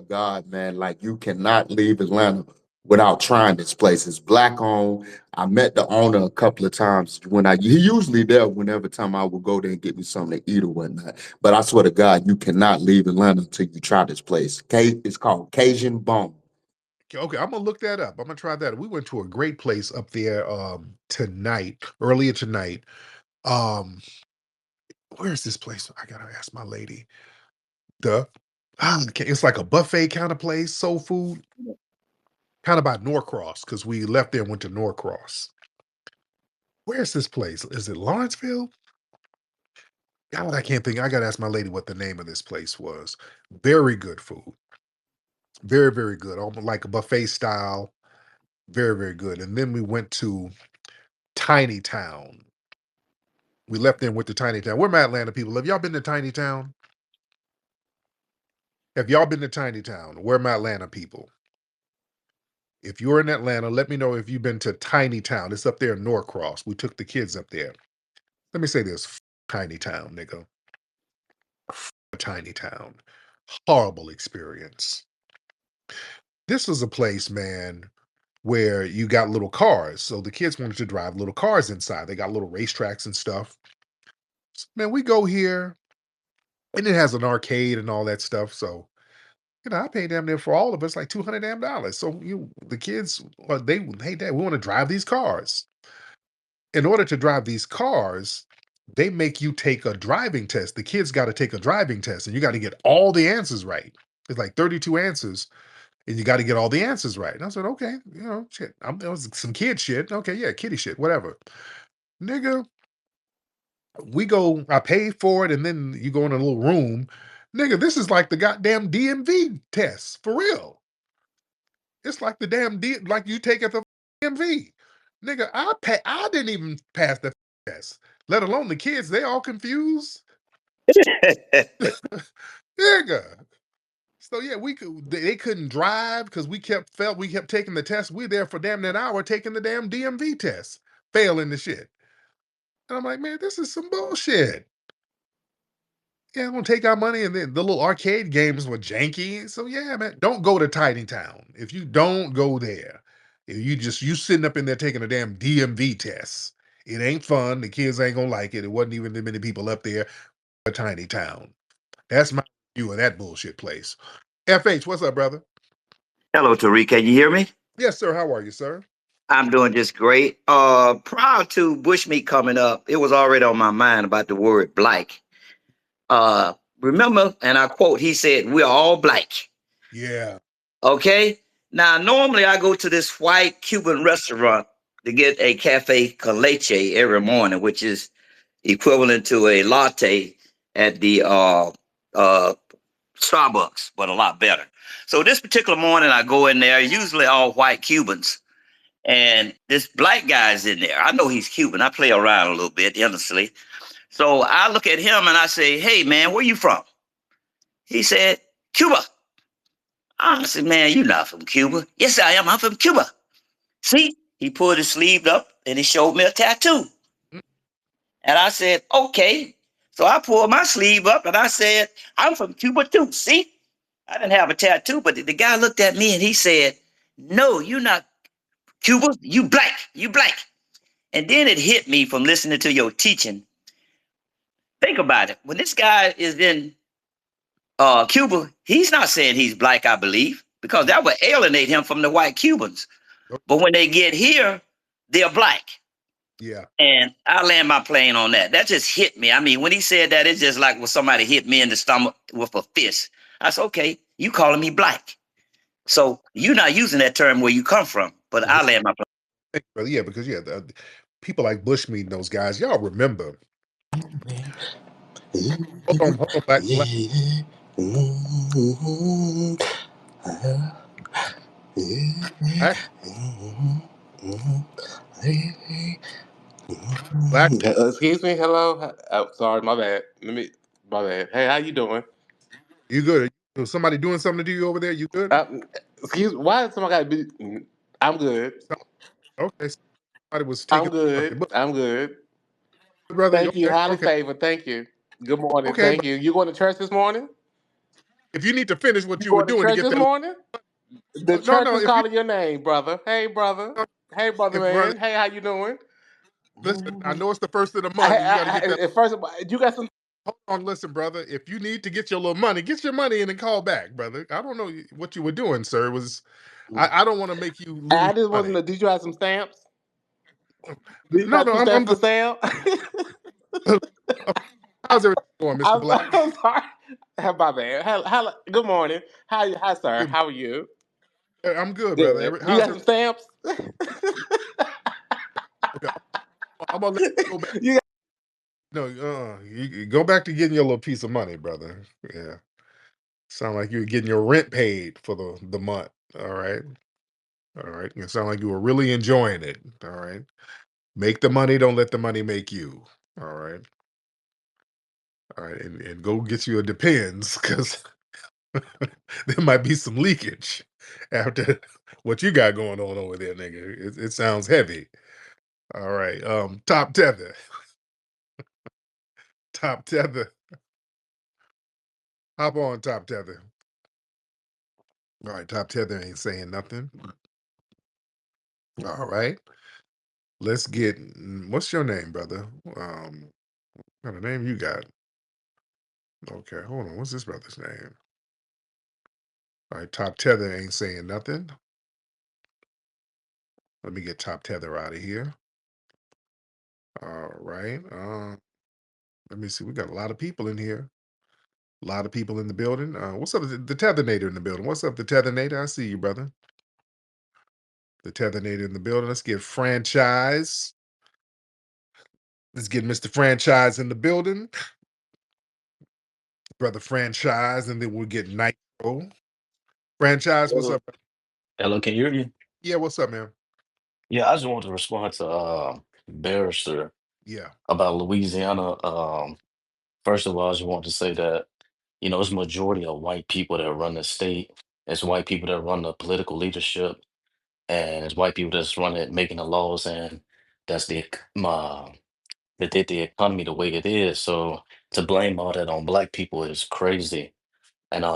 God, man, like you cannot leave Atlanta without trying this place. It's black owned. I met the owner a couple of times he usually there whenever time I would go there and get me something to eat or whatnot. But I swear to God, you cannot leave Atlanta until you try this place. It's called Cajun Bone. Okay, I'm gonna look that up. I'm gonna try that. We went to a great place up there tonight, earlier tonight. Um, where's this place? I gotta ask my lady. Okay, it's like a buffet kind of place, soul food, kind of by Norcross, because we left there and went to Norcross. Where's this place? Is it Lawrenceville? God, I can't think. I gotta ask my lady what the name of this place was. Very good food. Very, very good. Almost like a buffet style. Very, very good. And then we went to Tiny Town. We left there and went to Tiny Town. Where my Atlanta people? Have y'all been to Tiny Town? Have y'all been to Tiny Town? Where my Atlanta people? If you're in Atlanta, let me know if you've been to Tiny Town. It's up there in Norcross. We took the kids up there. Let me say this: Tiny Town, nigga. Tiny Town. Horrible experience. This was a place, man, where you got little cars. So the kids wanted to drive little cars inside. They got little racetracks and stuff. So, man, we go here, and it has an arcade and all that stuff. So, I paid damn near for all of us like $200 damn dollars. So the kids, hey dad, we want to drive these cars. In order to drive these cars, they make you take a driving test. The kids got to take a driving test, and you got to get all the answers right. It's like 32 answers, and you got to get all the answers right. And I said, okay, shit. That was some kid shit. Okay, yeah, kiddie shit, whatever. Nigga, I pay for it, and then you go in a little room. Nigga, this is like the goddamn DMV test, for real. It's like the damn like you take at the DMV. Nigga, I didn't even pass the test, let alone the kids. They all confused. Nigga. So yeah, they couldn't drive because we kept taking the test. We there for damn near an hour taking the damn DMV test, failing the shit. And I'm like, man, this is some bullshit. Yeah, I'm gonna take our money, and then the little arcade games were janky. So yeah, man, don't go to Tiny Town. If you don't go there, if you sitting up in there taking a damn DMV test, it ain't fun. The kids ain't gonna like it. It wasn't even that many people up there. A Tiny Town. That's my view of that bullshit place. FH, what's up, brother? Hello, Tariq. Can you hear me? Yes, sir. How are you, sir? I'm doing just great. Prior to Bushmeat coming up, it was already on my mind about the word black. Remember, and I quote, he said, "We're all black." Yeah. Okay. Now, normally I go to this white Cuban restaurant to get a cafe con leche every morning, which is equivalent to a latte at the uh, Starbucks, but a lot better. So this particular morning, I go in there, usually all white Cubans. And this black guy's in there. I know he's Cuban. I play around a little bit, honestly. So I look at him and I say, "Hey, man, where you from?" He said, "Cuba." I said, "Man, you're not from Cuba." "Yes, I am. I'm from Cuba." See, he pulled his sleeve up and he showed me a tattoo. And I said, "Okay." So I pulled my sleeve up and I said, "I'm from Cuba too." See, I didn't have a tattoo, but the guy looked at me and he said, "No, you're not Cuba. You black. You black." And then it hit me from listening to your teaching. Think about it. When this guy is in Cuba, he's not saying he's black, I believe, because that would alienate him from the white Cubans. But when they get here, they're black. Yeah. And I land my plane on that. That just hit me. I mean, when he said that, it's just like when somebody hit me in the stomach with a fist. I said, okay, you calling me black. So you're not using that term where you come from, but I land my plane. Thank you, brother. Yeah, because people like Bushmeat and those guys, y'all remember. Hold on, black. Black, black. Excuse me. Hello. Oh, sorry. My bad. My bad. Hey, how you doing? You good? Was somebody doing something to you over there? You good? Uh, excuse. Why did somebody got to be? I'm good. Some- Okay, somebody was I'm taking good. something. But I'm good. brother, Thank you. okay, Highly okay, favored. Thank you. Good morning. okay. Thank But you. You going to church this morning? if you need to finish what You you were going to doing to church get this that, morning? The no, church no. is If you, calling your name, brother. Hey, brother. Hey, brother, if brother, man. Hey, how you doing? listen. I know it's the first of the month, and you got to get that. First of all, you got some. Hold on, listen, brother. If you need to get your little money, get your money in and call back, brother. I don't know what you were doing, sir. It was I don't want to make you lose I just money. wasn't. Did you have some stamps? Did you No, have no, some I'm stamps for good. sale? How's everything going, Mr. Black? I'm sorry. My bad. Good morning. Hi, sir. Good. How are you? I'm good, brother. Good. You How's got it? some stamps? Okay, I'm gonna let you go back. You got- No, you go back to getting your little piece of money, brother. Yeah, sound like you're getting your rent paid for the month. All right, all right. It sound like you were really enjoying it. All right, make the money. Don't let the money make you. All right, all right, and go get you a Depends because there might be some leakage after what you got going on over there, nigga. It sounds heavy. All right, top tether, top tether. Hop on, top tether. All right, top tether ain't saying nothing. All right, let's get. What's your name, brother? What kind of name you got? Okay, hold on. What's this brother's name? All right, top tether ain't saying nothing. Let me get top tether out of here. All right. Let me see. We got a lot of people in here. A lot of people in the building. What's up, the Tethernator in the building? What's up, the Tethernator? I see you, brother. The Tethernator in the building. Let's get franchise. Let's get Mr. Franchise in the building. Brother Franchise, and then we'll get Nitro. Franchise, what's Hello, up? hello, can you hear me? Yeah, what's up, man? Yeah, I just want to respond to Barrister Yeah. about Louisiana. First of all, I just want to say that, it's majority of white people that run the state. It's white people that run the political leadership, and it's white people that's running making the laws, and that's that did the economy the way it is. So to blame all that on black people is crazy. And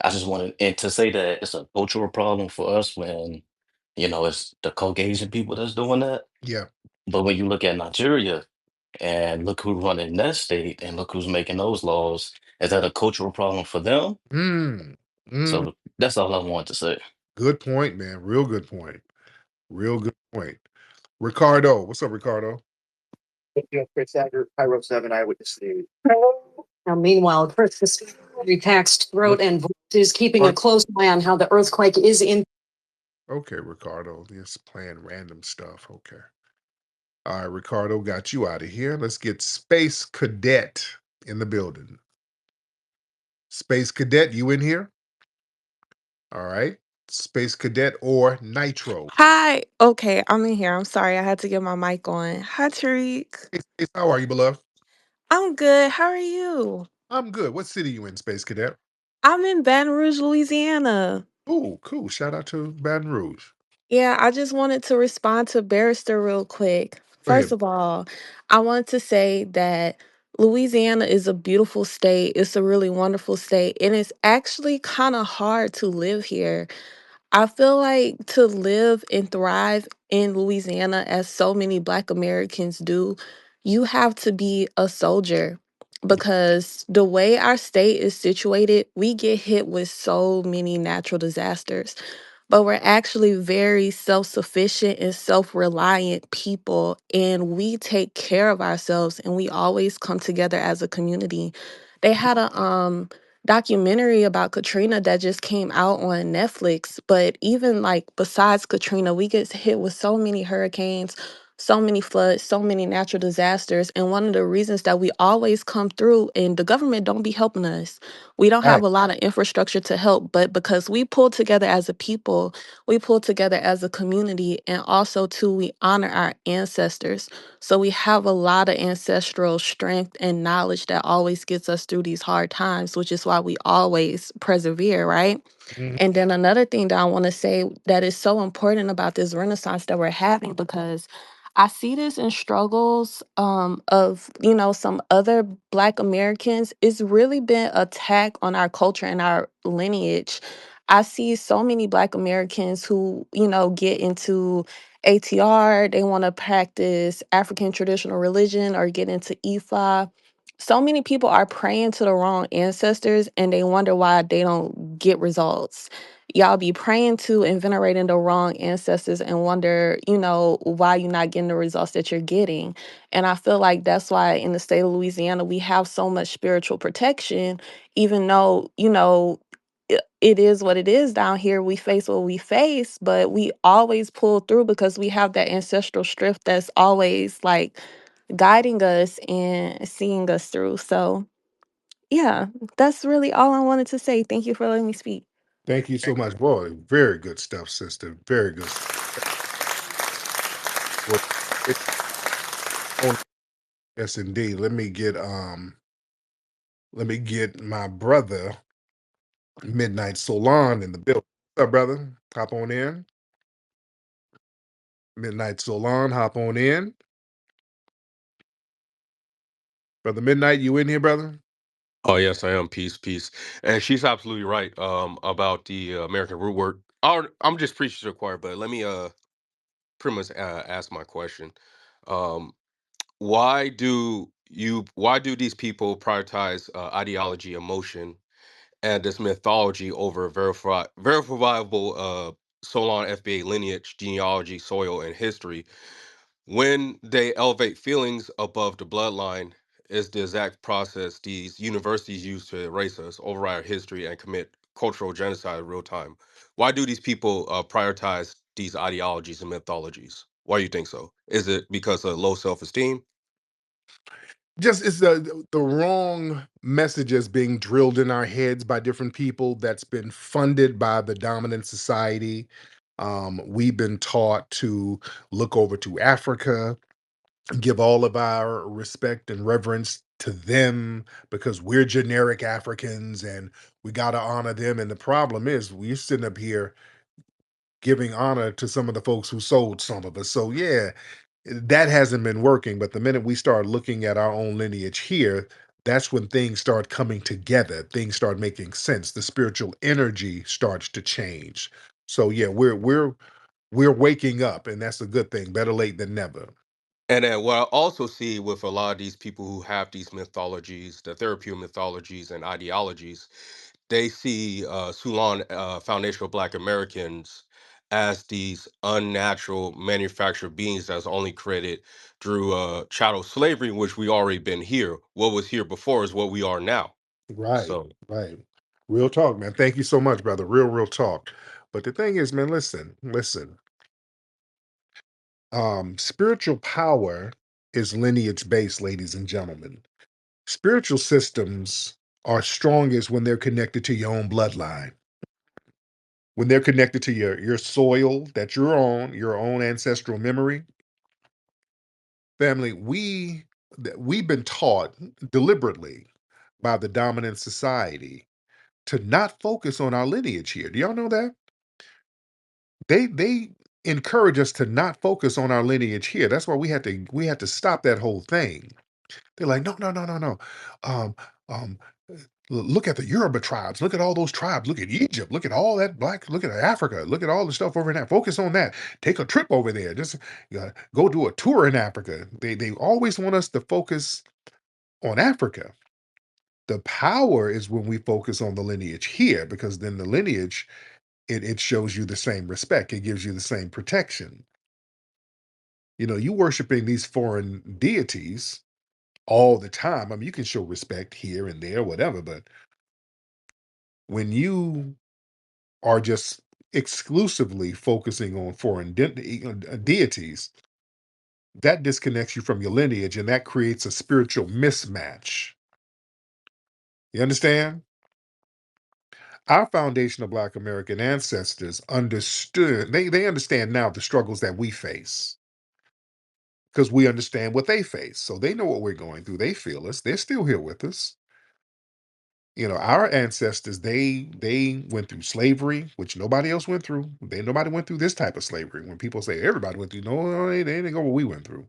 I just wanted and to say that it's a cultural problem for us when it's the Caucasian people that's doing that. Yeah. But when you look at Nigeria and look who's running that state and look who's making those laws, is that a cultural problem for them? Mm. Mm. So that's all I wanted to say. Good point, man. Real good point. Real good point. Ricardo, what's up, Ricardo? Chris Sager, Pyro 7 Eyewitness News. Now, meanwhile, Chris is taxed What? throat and voice is keeping a close eye on how the earthquake is in. Okay, Ricardo. Just playing random stuff. Okay. All right, Ricardo, got you out of here. Let's get Space Cadet in the building. Space Cadet, you in here? All right. Space Cadet or Nitro. Hi. Okay, I'm in here. I'm sorry, I had to get my mic on. Hi, Tariq. Hey, Space, how are you, beloved? I'm good. How are you? I'm good. What city you in, Space Cadet? I'm in Baton Rouge, Louisiana. Oh, cool. Shout out to Baton Rouge. Yeah, I just wanted to respond to Barrister real quick. Go First ahead. of all, I want to say that Louisiana is a beautiful state. It's a really wonderful state, and it's actually kind of hard to live here. I feel like to live and thrive in Louisiana, as so many Black Americans do, you have to be a soldier because the way our state is situated, we get hit with so many natural disasters. but we're actually very self-sufficient and self-reliant people, and we take care of ourselves and we always come together as a community. They had a documentary about Katrina that just came out on Netflix, but even like besides Katrina, we get hit with so many hurricanes, so many floods, so many natural disasters, and one of the reasons that we always come through and the government don't be helping us. We don't have Right. a lot of infrastructure to help, but because we pull together as a people, we pull together as a community, and also too we honor our ancestors. So we have a lot of ancestral strength and knowledge that always gets us through these hard times, which is why we always persevere, right? Mhm. And then another thing that I want to say that is so important about this renaissance that we're having, because I see this in struggles of, some other Black Americans. It's really been attack on our culture and our lineage. I see so many Black Americans who, get into ATR, they want to practice African traditional religion or get into EFA. So many people are praying to the wrong ancestors and they wonder why they don't get results. Y'all be praying to and venerating the wrong ancestors and wonder, why you're not getting the results that you're getting. And I feel like that's why in the state of Louisiana, we have so much spiritual protection, even though, it is what it is down here. We face what we face, but we always pull through because we have that ancestral strength that's always like guiding us and seeing us through. So, yeah, that's really all I wanted to say. Thank you for letting me speak. Thank you so much. Boy, very good stuff, sister. Very good stuff. Well, it- oh, yes, indeed. Let me get my brother Midnight Solon in the building. What's up, brother? Hop on in. Midnight Solon, hop on in. Brother Midnight, you in here, brother? Oh yes, I am. Peace, peace. And she's absolutely right about the American root work. I'm just preaching to the choir, but let me pretty much ask my question. Um, why do these people prioritize ideology, emotion, and this mythology over verifiable Solon FBA lineage, genealogy, soil, and history? When they elevate feelings above the bloodline, is the exact process these universities use to erase us, override our history, and commit cultural genocide in real time. Why do these people prioritize these ideologies and mythologies? Why do you think so? Is it because of low self esteem? Just it's the wrong messages being drilled in our heads by different people that's been funded by the dominant society. We've been taught to look over to Africa, give all of our respect and reverence to them because we're generic Africans and we got to honor them. And the problem is, we're sitting up here giving honor to some of the folks who sold some of us. So, yeah, that hasn't been working. But the minute we start looking at our own lineage here, that's when things start coming together. Things start making sense. The spiritual energy starts to change. So yeah, we're waking up, and that's a good thing. Better late than never. And then what I also see with a lot of these people who have these mythologies, the therapeutic mythologies and ideologies, they see Sulan foundational Black Americans as these unnatural manufactured beings that's only created through chattel slavery, which we already been here. What was here before is what we are now. Right, So, right. Real talk, man. Thank you so much, brother. Real talk. But the thing is, man, listen. Spiritual power is lineage based, ladies and gentlemen. Spiritual systems are strongest when they're connected to your own bloodline, when they're connected to your soil that you're on, your own ancestral memory. Family, we've been taught deliberately by the dominant society to not focus on our lineage here. Do y'all know that? They encourage us to not focus on our lineage here. That's why we had to stop that whole thing. They're like, no, no, no, no, no. Um, um, look at the Yoruba tribes. Look at all those tribes. Look at Egypt. Look at all that black. Look at Africa. Look at all the stuff over in that. Focus on that. Take a trip over there. Just go do a tour in Africa. They always want us to focus on Africa. The power is when we focus on the lineage here, because then the lineage it shows you the same respect. It gives you the same protection. You worshiping these foreign deities all the time. I mean, you can show respect here and there, whatever, but when you are just exclusively focusing on foreign deities, that disconnects you from your lineage and that creates a spiritual mismatch. You understand? Our foundational Black American ancestors understood, they understand now the struggles that we face because we understand what they face. So they know what we're going through. They feel us. They're still here with us. Our ancestors, they went through slavery, which nobody else went through. Nobody went through this type of slavery. When people say everybody went through, no, they didn't go what we went through.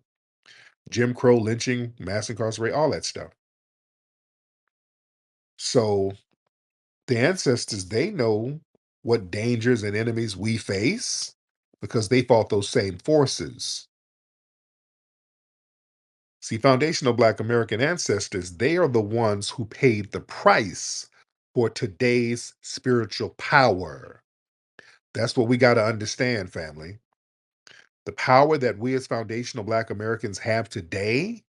Jim Crow, lynching, mass incarceration, all that stuff. So the ancestors, they know what dangers and enemies we face because they fought those same forces. See, foundational Black American ancestors, they are the ones who paid the price for today's spiritual power. That's what we got to understand, family. The power that we as foundational Black Americans have today,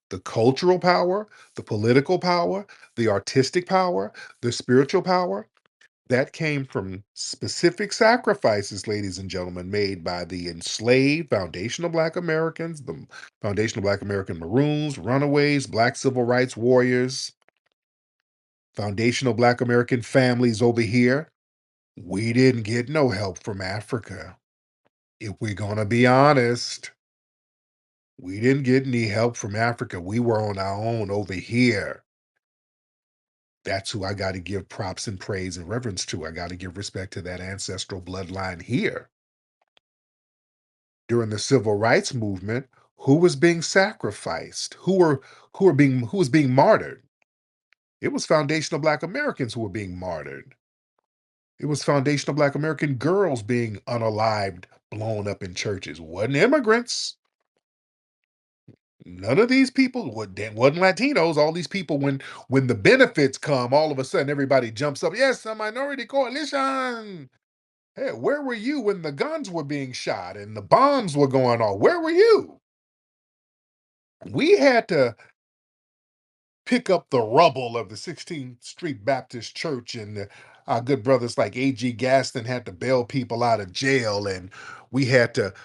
the cultural power, the political power, the artistic power, the spiritual power, that came from specific sacrifices, ladies and gentlemen, made by the enslaved foundational Black Americans, the foundational Black American Maroons, runaways, Black civil rights warriors, foundational Black American families over here. We didn't get no help from Africa. If we're going to be honest, we didn't get any help from Africa. We were on our own over here. That's who I got to give props and praise and reverence to. I got to give respect to that ancestral bloodline here. During the civil rights movement, who was being sacrificed? Who was being martyred? It was foundational Black Americans who were being martyred. It was foundational Black American girls being unalived, blown up in churches. Wasn't immigrants. None of these people wasn't Latinos. All these people, when the benefits come, all of a sudden everybody jumps up. Yes, a minority coalition. Hey, where were you when the guns were being shot and the bombs were going off? Where were you? We had to pick up the rubble of the 16th Street Baptist Church, and our good brothers like A.G. Gaston had to bail people out of jail, and we had to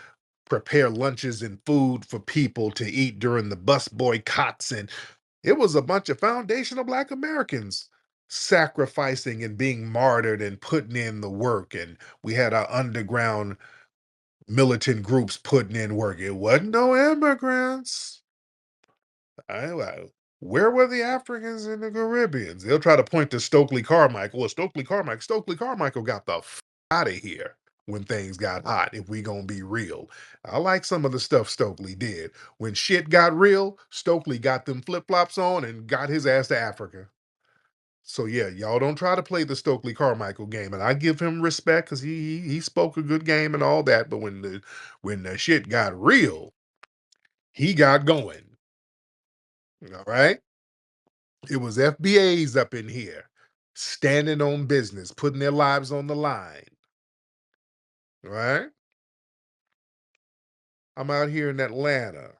prepare lunches and food for people to eat during the bus boycotts. And it was a bunch of foundational Black Americans sacrificing and being martyred and putting in the work. And we had our underground militant groups putting in work. It wasn't no immigrants. I, where were the Africans and the Caribbeans? They'll try to point to Stokely Carmichael. Well, Stokely Carmichael got the out of here when things got hot, if we gonna be real. I like some of the stuff Stokely did. When shit got real, Stokely got them flip-flops on and got his ass to Africa. So yeah, y'all don't try to play the Stokely Carmichael game. And I give him respect because he spoke a good game and all that. But when the shit got real, he got going. All right. It was FBAs up in here, standing on business, putting their lives on the line. All right. I'm out here in Atlanta.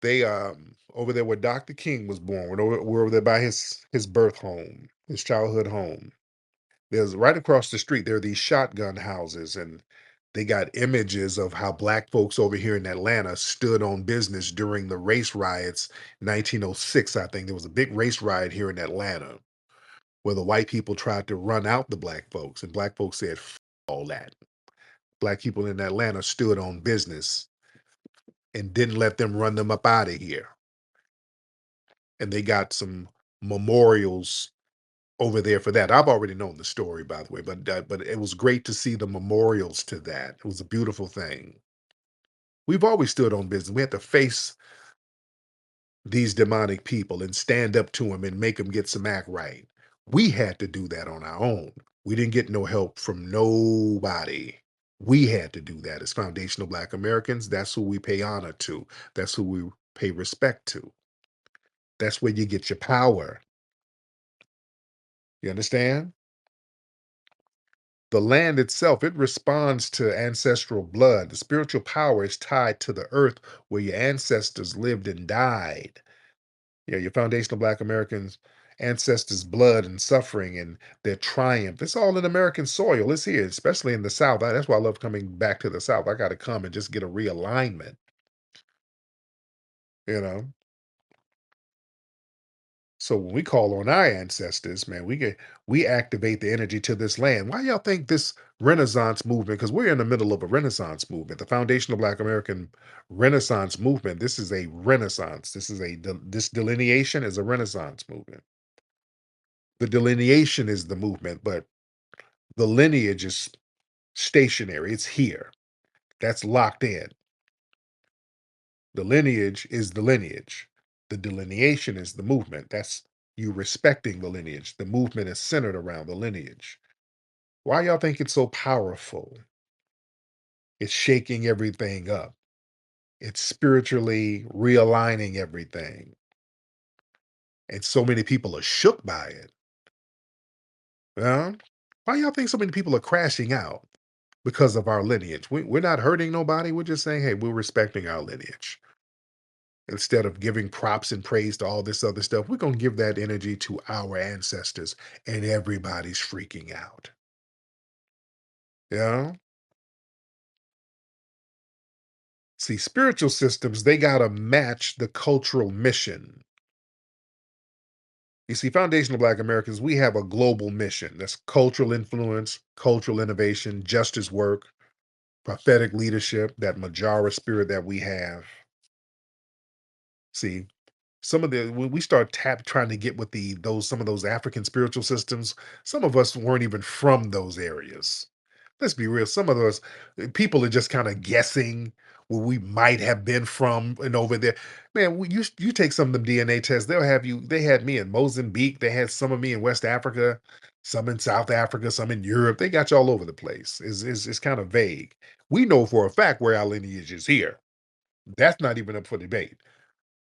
They over there where Dr. King was born. We're over there by his birth home, his childhood home. There's right across the street, there are these shotgun houses, and they got images of how Black folks over here in Atlanta stood on business during the race riots, 1906, I think. There was a big race riot here in Atlanta where the white people tried to run out the Black folks, and Black folks said, "F all that." Black people in Atlanta stood on business and didn't let them run them up out of here. And they got some memorials over there for that. I've already known the story, by the way, but it was great to see the memorials to that. It was a beautiful thing. We've always stood on business. We had to face these demonic people and stand up to them and make them get some act right. We had to do that on our own. We didn't get no help from nobody. We had to do that as foundational Black Americans. That's who we pay honor to. That's who we pay respect to. That's where you get your power. You understand? The land itself, it responds to ancestral blood. The spiritual power is tied to the earth where your ancestors lived and died. Your foundational Black Americans, ancestors' blood and suffering and their triumph. It's all in American soil. It's here, especially in the South. That's why I love coming back to the South. I got to come and just get a realignment, you know? So when we call on our ancestors, man, we activate the energy to this land. Why y'all think this Renaissance movement? Because we're in the middle of a Renaissance movement, the foundational Black American Renaissance movement. This is a Renaissance. This delineation is a Renaissance movement. The delineation is the movement, but the lineage is stationary. It's here. That's locked in. The lineage is the lineage. The delineation is the movement. That's you respecting the lineage. The movement is centered around the lineage. Why y'all think it's so powerful? It's shaking everything up. It's spiritually realigning everything. And so many people are shook by it. Huh? Why y'all think so many people are crashing out? Because of our lineage. We're not hurting nobody. We're just saying, hey, we're respecting our lineage. Instead of giving props and praise to all this other stuff, we're going to give that energy to our ancestors, and everybody's freaking out. Yeah. See, spiritual systems, they got to match the cultural mission. You see, foundational Black Americans, we have a global mission. That's cultural influence, cultural innovation, justice work, prophetic leadership, that Majara spirit that we have. See, some of the when we start trying to get with some of those African spiritual systems, some of us weren't even from those areas. Let's be real. Some of those people are just kind of guessing where we might have been from and over there. Man, you take some of them DNA tests, they'll have you. They had me in Mozambique. They had some of me in West Africa, some in South Africa, some in Europe. They got you all over the place. It's kind of vague. We know for a fact where our lineage is here. That's not even up for debate.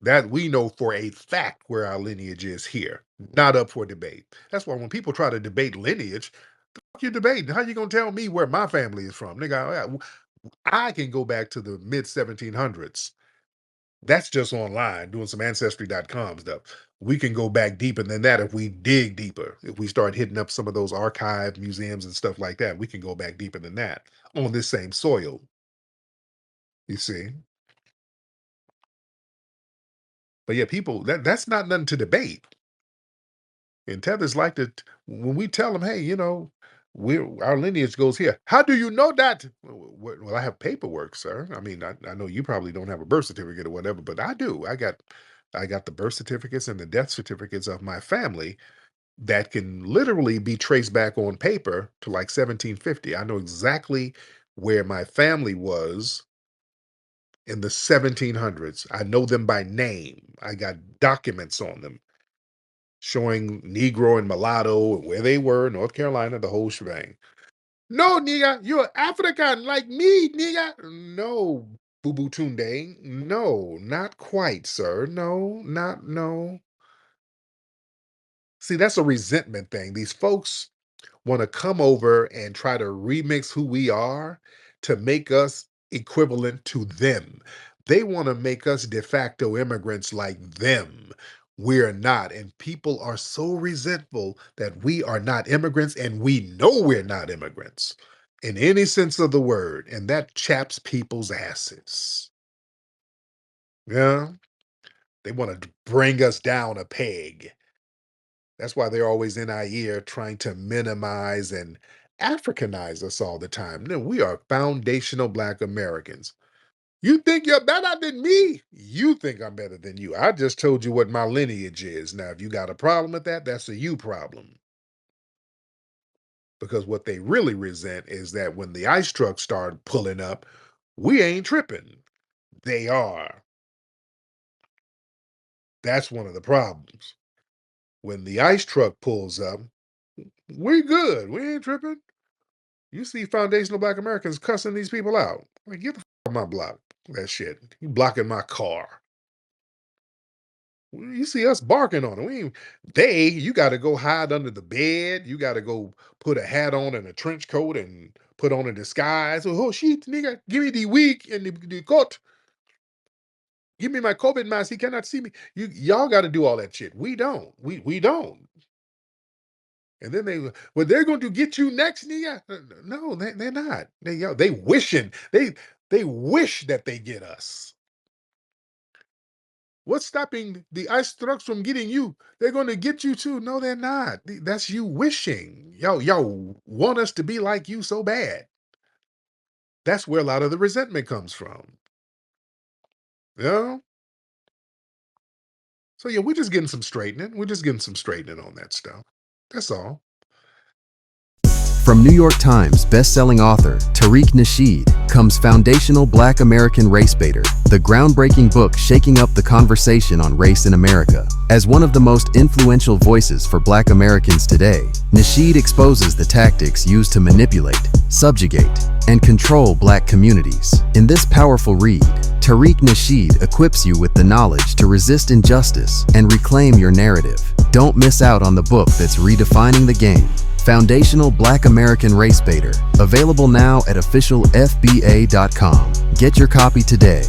That we know for a fact where our lineage is here, not up for debate. That's why when people try to debate lineage, the fuck you debating? How you gonna tell me where my family is from? Nigga, I can go back to the mid 1700s. That's just online doing some ancestry.com stuff. We can go back deeper than that if we dig deeper. If we start hitting up some of those archive museums and stuff like that, we can go back deeper than that on this same soil. You see? But yeah, people, that's not nothing to debate. And tethers like to when we tell them, hey, our lineage goes here. How do you know that? Well, I have paperwork, sir. I mean, I know you probably don't have a birth certificate or whatever, but I do. I got the birth certificates and the death certificates of my family that can literally be traced back on paper to like 1750. I know exactly where my family was in the 1700s. I know them by name. I got documents on them showing Negro and mulatto and where they were, North Carolina, the whole shebang. No, nigga, you're African like me, nigga. No, Boo Boo Tunde. No, not quite, sir. No, not no. See, that's a resentment thing. These folks want to come over and try to remix who we are to make us equivalent to them. They want to make us de facto immigrants like them. We're not. And people are so resentful that we are not immigrants and we know we're not immigrants in any sense of the word. And that chaps people's asses. Yeah. They want to bring us down a peg. That's why they're always in our ear trying to minimize and Africanize us all the time. No, we are foundational Black Americans. You think you're better than me? You think I'm better than you. I just told you what my lineage is. Now, if you got a problem with that, that's a you problem. Because what they really resent is that when the ice trucks start pulling up, we ain't tripping. They are. That's one of the problems. When the ice truck pulls up, we good. We ain't tripping. You see foundational Black Americans cussing these people out. Like, get the off my block. That shit. You blocking my car. You see us barking on them. You got to go hide under the bed. You got to go put a hat on and a trench coat and put on a disguise. Oh shit, nigga, give me the wig and the coat. Give me my COVID mask. He cannot see me. Y'all got to do all that shit. We don't. We don't. And then they're going to get you next, nigga. No, they're not. They wishing. They wish that they get us. What's stopping the ice trucks from getting you? They're going to get you too. No, they're not. That's you wishing. Y'all want us to be like you so bad. That's where a lot of the resentment comes from. You know? So yeah, we're just getting some straightening. We're just getting some straightening on that stuff. That's all. From New York Times bestselling author Tariq Nasheed comes Foundational Black American Race Baiter, the groundbreaking book shaking up the conversation on race in America. As one of the most influential voices for Black Americans today, Nasheed exposes the tactics used to manipulate, subjugate, and control Black communities. In this powerful read, Tariq Nasheed equips you with the knowledge to resist injustice and reclaim your narrative. Don't miss out on the book that's redefining the game. Foundational Black American Race Baiter, available now at officialfba.com. Get your copy today.